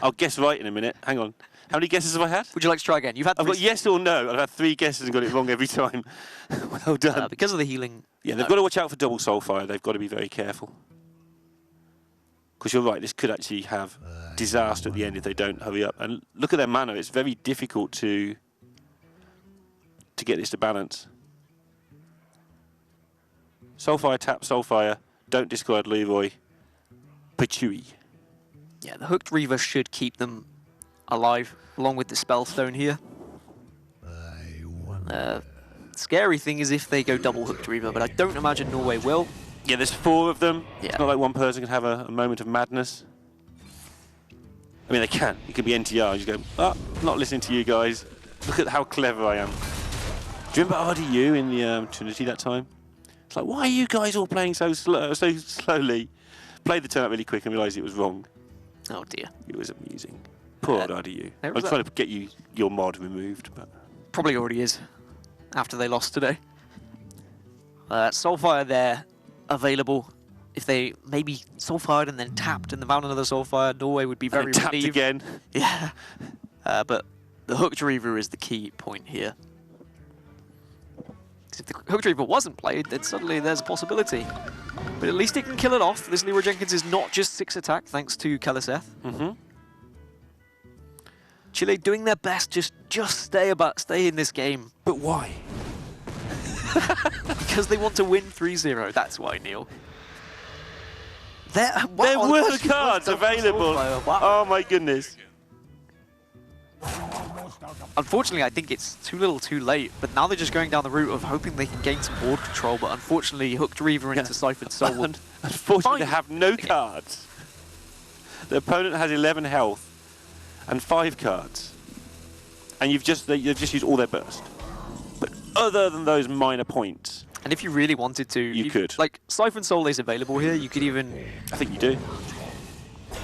I'll guess right in a minute. Hang on. How many guesses have I had? Would you like to try again? You've had I've got yes or no. I've had 3 guesses and got it wrong every time. Well done. because of the healing. Yeah, they've got to watch out for double Soulfire. They've got to be very careful. Because you're right, this could actually have disaster at the end if they don't hurry up. And look at their mana. It's very difficult to get this to balance. Soulfire, tap Soulfire. Don't discard Leroy. Pachui. Yeah, the Hooked Reaver should keep them alive, along with the Spellstone here. Scary thing is if they go double Hooked Reaver, but I don't imagine Norway will. Yeah, there's 4 of them. Yeah. It's not like one person can have a moment of madness. I mean, they can. It could be NTR. You just go, oh, not listening to you guys. Look at how clever I am. Do you remember RDU in the Trinity that time? It's like, why are you guys all playing so slowly? Played the turn out really quick and realised it was wrong. Oh dear. It was amusing. Poor old RDU. there I'm was trying to get your mod removed, but Probably already is, after they lost today. Soulfire there, available. If they maybe Soulfired and then tapped and then found another Soulfire, Norway would be very and tapped relieved. again. Yeah. But the Hooked Reaver is the key point here. Because if the Hooked Reaver wasn't played, then suddenly there's a possibility. But at least it can kill it off. This Leroy Jenkins is not just 6 attack, thanks to Keliseth. Chile doing their best, just stay in this game. But why? Because they want to win 3-0, that's why, Neil. There were cards available. Wow. Oh my goodness. Unfortunately, I think it's too little too late, but now they're just going down the route of hoping they can gain some board control, but unfortunately, Hooked Reaver into Siphoned Soul will... Unfortunately, they have no cards. The opponent has 11 health and 5 cards. And they've just used all their burst. But other than those minor points... And if you really wanted to... You could. Like, Siphoned Soul is available here, you could even... I think you do.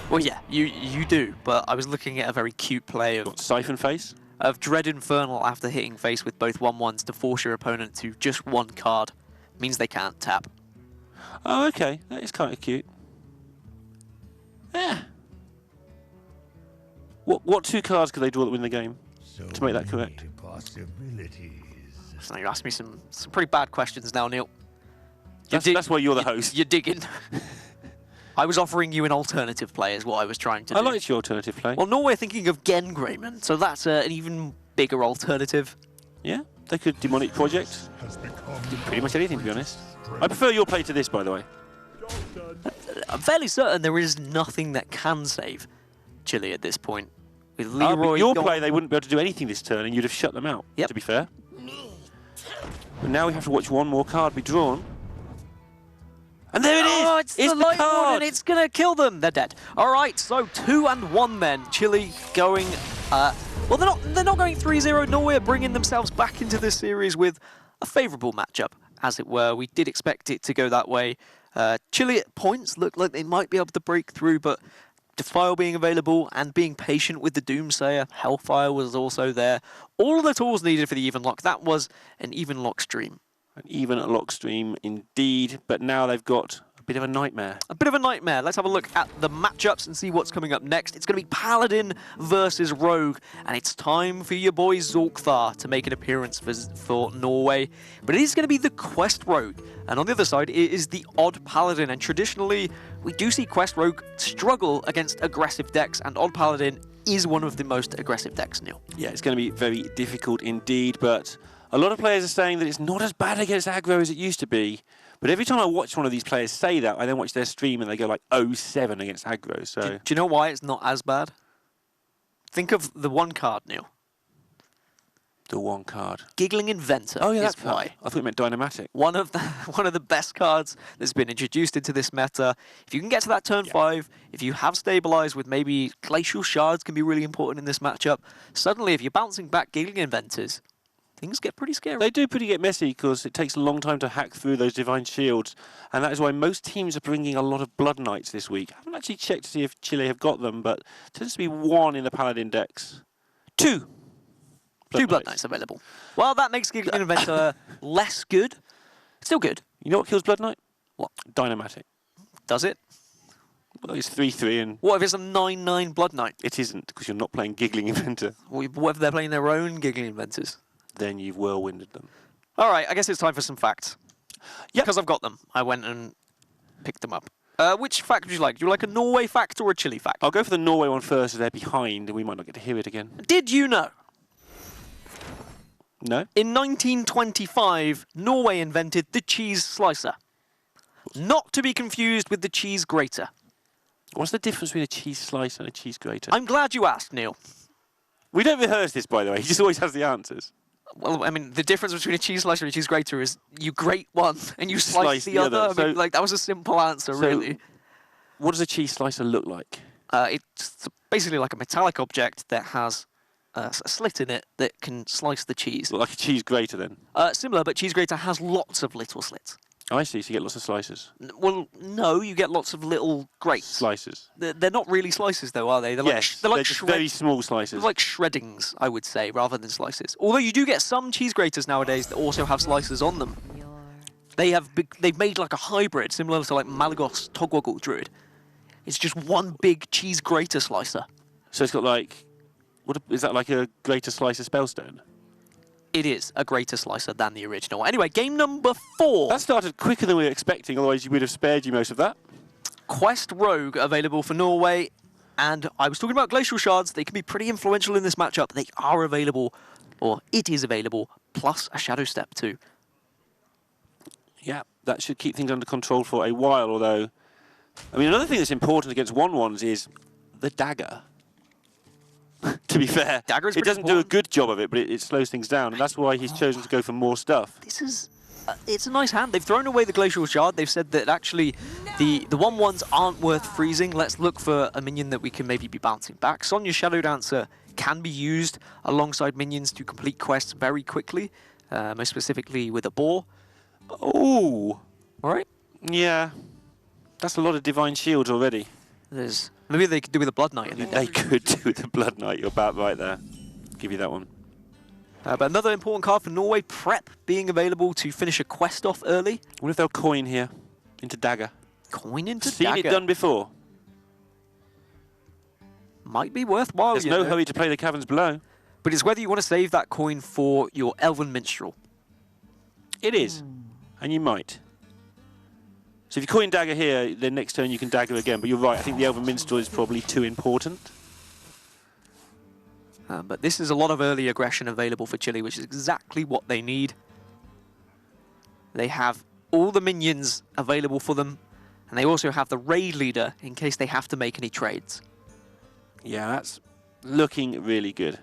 Well, yeah, you do, but I was looking at a very cute play of... What, Siphon Face? Of Dread Infernal after hitting face with both 1/1s to force your opponent to just 1 card. Means they can't tap. Oh, okay. That is kind of cute. Yeah. What 2 cards could they draw that win the game? To make that correct. So you asked me some pretty bad questions now, Neil. That's why you're the host. You're digging. I was offering you an alternative play is what I was trying to do. I liked your alternative play. Well, Norway are thinking of Gen Greyman, so that's an even bigger alternative. Yeah, they could Demonic Project. Do pretty much anything, to be honest. I prefer your play to this, by the way. I'm fairly certain there is nothing that can save Chile at this point. With Leroy your play, they wouldn't be able to do anything this turn, and you'd have shut them out, to be fair. But now we have to watch one more card be drawn. And there it is! Oh, it's the light card! and it's going to kill them. They're dead. All right, so 2-1 then. Chile going... well, they're not going 3-0. Norway are bringing themselves back into this series with a favourable matchup, as it were. We did expect it to go that way. Chile at points looked like they might be able to break through, but Defile being available and being patient with the Doomsayer, Hellfire was also there. All of the tools needed for the even lock. That was an even lock stream. An even lock stream indeed, but now they've got a bit of a nightmare. A bit of a nightmare. Let's have a look at the matchups and see what's coming up next. It's going to be Paladin versus Rogue, and it's time for your boy Zorkthar to make an appearance for Norway. But it is going to be the Quest Rogue, and on the other side it is the Odd Paladin, and traditionally we do see Quest Rogue struggle against aggressive decks, and Odd Paladin is one of the most aggressive decks, Neil. Yeah, it's going to be very difficult indeed, but a lot of players are saying that it's not as bad against aggro as it used to be. But every time I watch one of these players say that, I then watch their stream and they go like 0-7 against aggro. So Do you know why it's not as bad? Think of the one card, Neil. the one card. Giggling Inventor. Oh yeah, is that's why. I thought you meant Dynamatic. One of the best cards that's been introduced into this meta. If you can get to that turn 5, if you have stabilized with maybe Glacial Shards can be really important in this matchup. Suddenly, if you're bouncing back Giggling Inventors, things get pretty scary. They do pretty get messy because it takes a long time to hack through those Divine Shields, and that is why most teams are bringing a lot of Blood Knights this week. I haven't actually checked to see if Chile have got them, but it tends to be 1 in the Paladin decks. 2. 2 Blood Knights available. Well, that makes Giggling Inventor less good. Still good. You know what kills Blood Knight? What? Dynamatic. Does it? Well, it's 3/3, and What if it's a 9/9 Blood Knight? it isn't because you're not playing Giggling Inventor. What if they're playing their own Giggling Inventors? Then you've whirlwinded them. All right, I guess it's time for some facts. Yep. Because I've got them. I went and picked them up. Which fact would you like? Do you like a Norway fact or a Chile fact? I'll go for the Norway one first, as they're behind, and we might not get to hear it again. Did you know? No? In 1925, Norway invented the cheese slicer. Not to be confused with the cheese grater. What's the difference between a cheese slicer and a cheese grater? I'm glad you asked, Neil. We don't rehearse this, by the way. He just always has the answers. Well, I mean, the difference between a cheese slicer and a cheese grater is you grate one and you slice the other. I mean, So- like, that was a simple answer, really. What does a cheese slicer look like? It's basically like a metallic object that has a slit in it that can slice the cheese. Look like a cheese grater, then? Similar, but cheese grater has lots of little slits. Oh, I see. So you get lots of slices. Well, no, you get lots of little grates. Slices. They're not really slices, though, are they? They're Yes, they're like just very small slices. They're like shreddings, I would say, rather than slices. Although you do get some cheese graters nowadays that also have slices on them. They've made like a hybrid, similar to like Malagos Togwaggle Druid. It's just one big cheese grater slicer. So it's got like... Is that like a greater slicer spellstone? It is a greater slicer than the original. Anyway, game number 4. That started quicker than we were expecting, otherwise you would have spared you most of that. Quest Rogue available for Norway. And I was talking about Glacial Shards. They can be pretty influential in this matchup. They are available, or it is available, plus a Shadow Step too. Yeah, that should keep things under control for a while, although... I mean, another thing that's important against 1/1s is the dagger. To be fair, Dagger is it pretty doesn't do a important. good job of it, but it slows things down, and that's why he's chosen to go for more stuff. This is... it's a nice hand. They've thrown away the Glacial Shard. They've said that actually the 1/1s aren't worth freezing. Let's look for a minion that we can maybe be bouncing back. Sonya's Shadow Dancer can be used alongside minions to complete quests very quickly, most specifically with a boar. Oh, All right? yeah. That's a lot of Divine Shields already. Maybe they could do with a Blood Knight in They there. could do with the Blood Knight. You're about right there. Give you that one. But another important card for Norway, Prep, being available to finish a quest off early. What if they'll coin here into dagger? Coin into Seen dagger. it done before. Might be worthwhile, There's you no know. hurry to play the Caverns Below. But it's whether you want to save that coin for your Elven Minstrel. It is. And you might. So if you coin dagger here, then next turn you can dagger again. But you're right, I think the Elven Minstrel is probably too important. But this is a lot of early aggression available for Chile, which is exactly what they need. They have all the minions available for them, and they also have the raid leader in case they have to make any trades. Yeah, that's looking really good.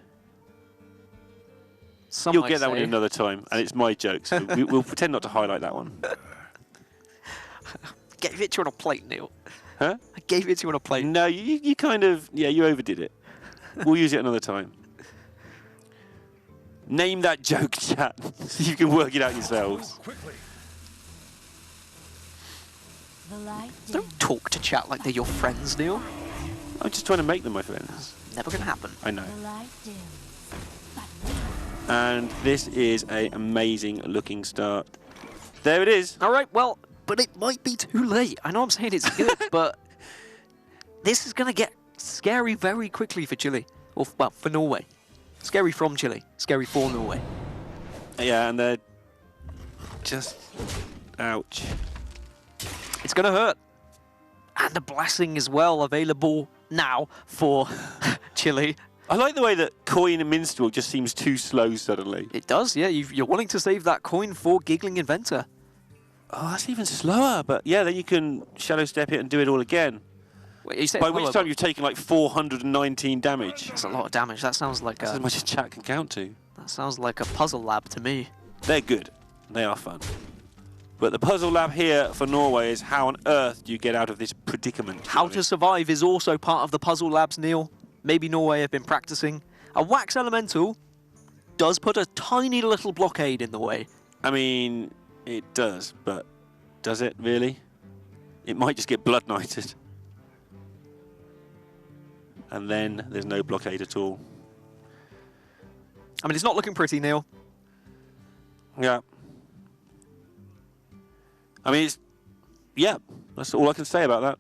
Some You'll might get that one say. another time, and it's my joke, so we'll pretend not to highlight that one. Gave it to you on a plate, Neil. Huh? I gave it to you on a plate. No, you kind of, yeah, you overdid it. We'll use it another time. Name that joke, chat, so you can work it out yourselves. Don't talk to chat like they're your friends, Neil. I'm just trying to make them my friends. Never gonna happen. I know. And this is an amazing looking start. There it is. All right, well, but it might be too late. I know I'm saying it's good, but this is gonna get scary very quickly for Chile. Or, well, for Norway. Scary from Chile. Scary for Norway. Yeah, and they're just... ouch. It's gonna hurt. And a blessing as well available now for Chile. I like the way that coin and minstrel just seems too slow suddenly. It does, yeah. You're wanting to save that coin for Giggling Inventor. Oh, that's even slower, but yeah, then you can shadow step it and do it all again. Wait, you say By which time you've taken like 419 damage. that's a lot of damage. That sounds like That's as much as chat can count to. that sounds like a puzzle lab to me. They're good. They are fun. But the puzzle lab here for Norway is how on earth do you get out of this predicament? How to survive is also part of the puzzle labs, Neil. Maybe Norway have been practicing. A Wax Elemental does put a tiny little blockade in the way. I mean, it does, but does it really? It might just get blood knighted. And then there's no blockade at all. I mean, it's not looking pretty, Neil. Yeah. I mean, yeah, that's all I can say about that.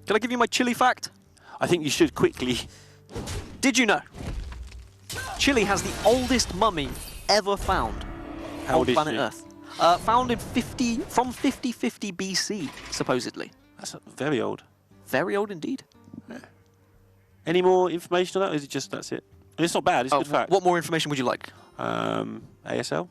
Can I give you my Chile fact? I think you should quickly. Did you know Chile has the oldest mummy ever found How old on is planet she? Earth? Found in 5050 BC, supposedly. That's very old. Very old indeed. Any more information on that, or is it just that's it? And it's not bad, it's a good fact. What more information would you like? ASL?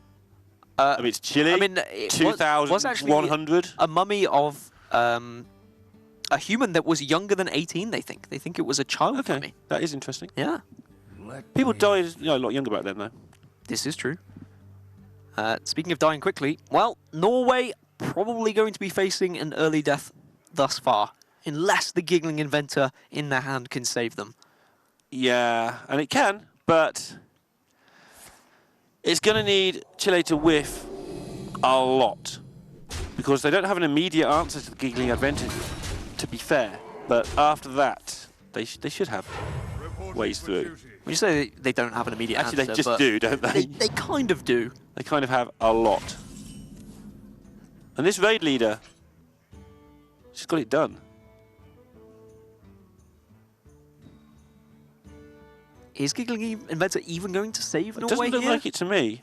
I mean, it's Chile, I mean, it was actually 2,100. a mummy of a human that was younger than 18, they think. They think it was a child Okay, mummy. that is interesting. Yeah, People died a lot younger back then, though. this is true. Speaking of dying quickly, well, Norway probably going to be facing an early death thus far, unless the giggling inventor in their hand can save them. Yeah, and it can, but it's going to need Chile to whiff a lot, because they don't have an immediate answer to the giggling advantage, to be fair. But after that, they should have ways through. When you say they don't have an immediate Actually, answer, they just but do, don't they? They kind of do. They kind of have a lot. And this raid leader, she's got it done. Is giggling inventor even going to save It Norway doesn't look here? like it to me.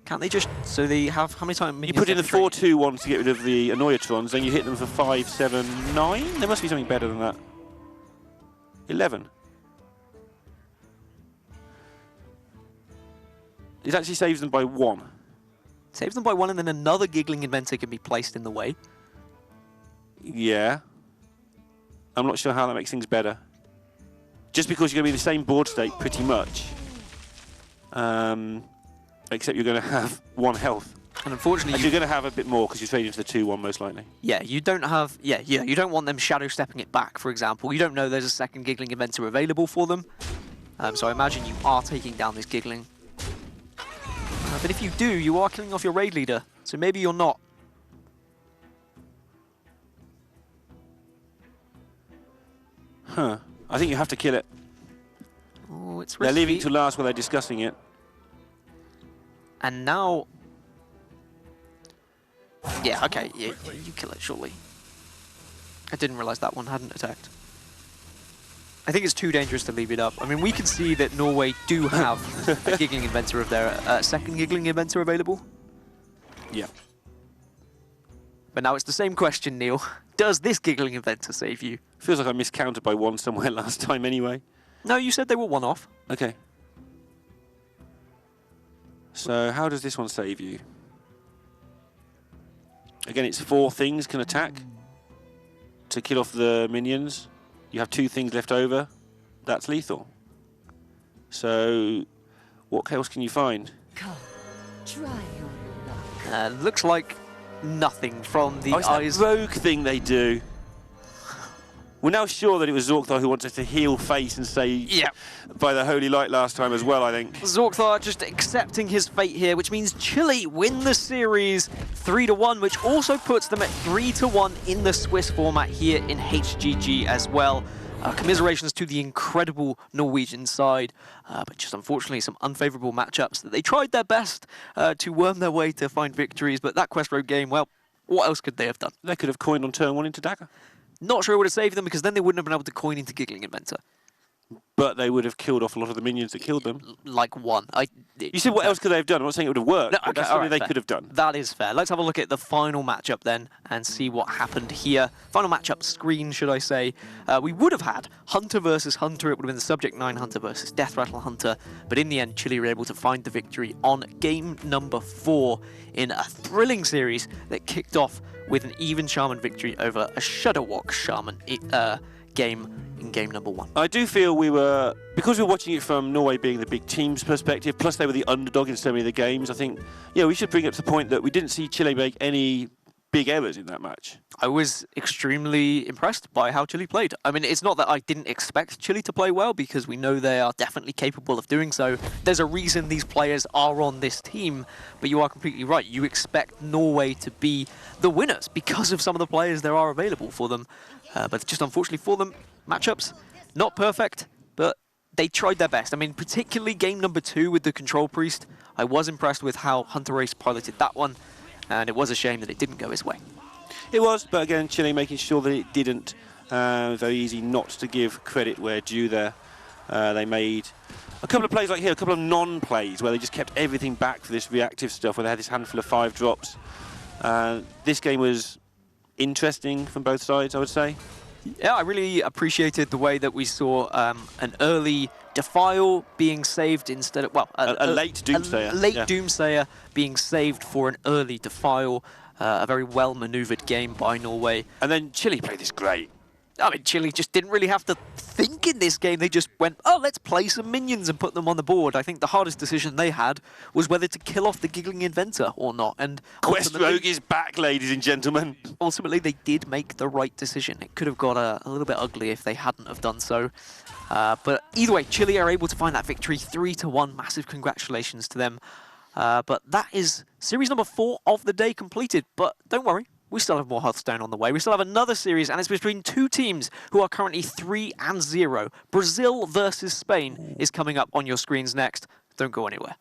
Can't they just... So they have... How many times... You put in the 4-2 one to get rid of the Annoyatrons, then you hit them for 5, 7, 9? There must be something better than that. 11. It actually saves them by 1. Saves them by 1, and then another giggling inventor can be placed in the way. Yeah. I'm not sure how that makes things better. Just because you're going to be the same board state, pretty much. Except you're going to have 1 health. And unfortunately... Actually, you're going to have a bit more because you're trading for the 2-1 most likely. Yeah, you don't have... Yeah, you don't want them shadow stepping it back, for example. You don't know there's a second giggling inventor available for them. So I imagine you are taking down this giggling. But if you do, you are killing off your raid leader. So maybe you're not. Huh. I think you have to kill it. Oh, it's risky. They're leaving it to last while they're discussing it. And now... Yeah, okay, yeah, you kill it, surely. I didn't realise that one hadn't attacked. I think it's too dangerous to leave it up. I mean, we can see that Norway do have a giggling inventor of their second giggling inventor available. Yeah. But now it's the same question, Neil. Does this giggling inventor save you? Feels like I miscounted by 1 somewhere last time anyway. No, you said they were 1 off. Okay. So how does this one save you? Again, it's 4 things can attack to kill off the minions. You have 2 things left over. That's lethal. So what else can you find? Come, try your luck. Looks like nothing from the It's eyes. that rogue thing they do. We're now sure that it was Zorkthar who wanted to heal face and say Yeah. by the holy light last time as well, I think. Zorkthar just accepting his fate here, which means Chile win the series 3-1, which also puts them at 3-1 in the Swiss format here in HGG as well. Commiserations to the incredible Norwegian side, but just unfortunately some unfavourable matchups that they tried their best to worm their way to find victories, but that Quest Road game, well, what else could they have done? They could have coined on turn 1 into Dagger. Not sure it would have saved them, because then they wouldn't have been able to coin into Giggling Inventor. But they would have killed off a lot of the minions that killed them. Like 1. You said what else could they have done? I'm not saying it would have worked, No, but okay, that's all something right, they fair. could have done. That is fair. Let's have a look at the final matchup then and see what happened here. Final matchup screen, should I say. We would have had Hunter versus Hunter. It would have been the Subject 9 Hunter versus Death Rattle Hunter. But in the end, Chile were able to find the victory on game number 4 in a thrilling series that kicked off with an even Shaman victory over a Shadowwalk Shaman game in game number 1. I do feel we were, because we're watching it from Norway being the big team's perspective, plus they were the underdog in so many of the games, I think, yeah, we should bring up to the point that we didn't see Chile make any big errors in that match. I was extremely impressed by how Chile played. I mean, it's not that I didn't expect Chile to play well, because we know they are definitely capable of doing so. There's a reason these players are on this team, but you are completely right. You expect Norway to be the winners because of some of the players there are available for them. But just unfortunately for them, matchups, not perfect, but they tried their best. I mean, particularly game number 2 with the Control Priest, I was impressed with how Hunter Race piloted that one, and it was a shame that it didn't go his way. It was, but again, Chile making sure that it didn't. Very easy not to give credit where due there. They made a couple of plays like here, a couple of non-plays where they just kept everything back for this reactive stuff, where they had this handful of 5 drops. This game was interesting from both sides, I would say. Yeah, I really appreciated the way that we saw an early Defile being saved instead of, well, a late Doomsayer. A late Doomsayer being saved for an early Defile. A very well-maneuvered game by Norway. And then Chile played this great. I mean, Chile just didn't really have to think in this game. They just went, oh, let's play some minions and put them on the board. I think the hardest decision they had was whether to kill off the Giggling Inventor or not. And Quest Rogue is back, ladies and gentlemen. Ultimately, they did make the right decision. It could have got a little bit ugly if they hadn't have done so. But either way, Chile are able to find that victory 3-1. Massive congratulations to them. But that is series number 4 of the day completed. But don't worry, we still have more Hearthstone on the way. We still have another series, and it's between 2 teams who are currently 3-0. Brazil versus Spain is coming up on your screens next. Don't go anywhere.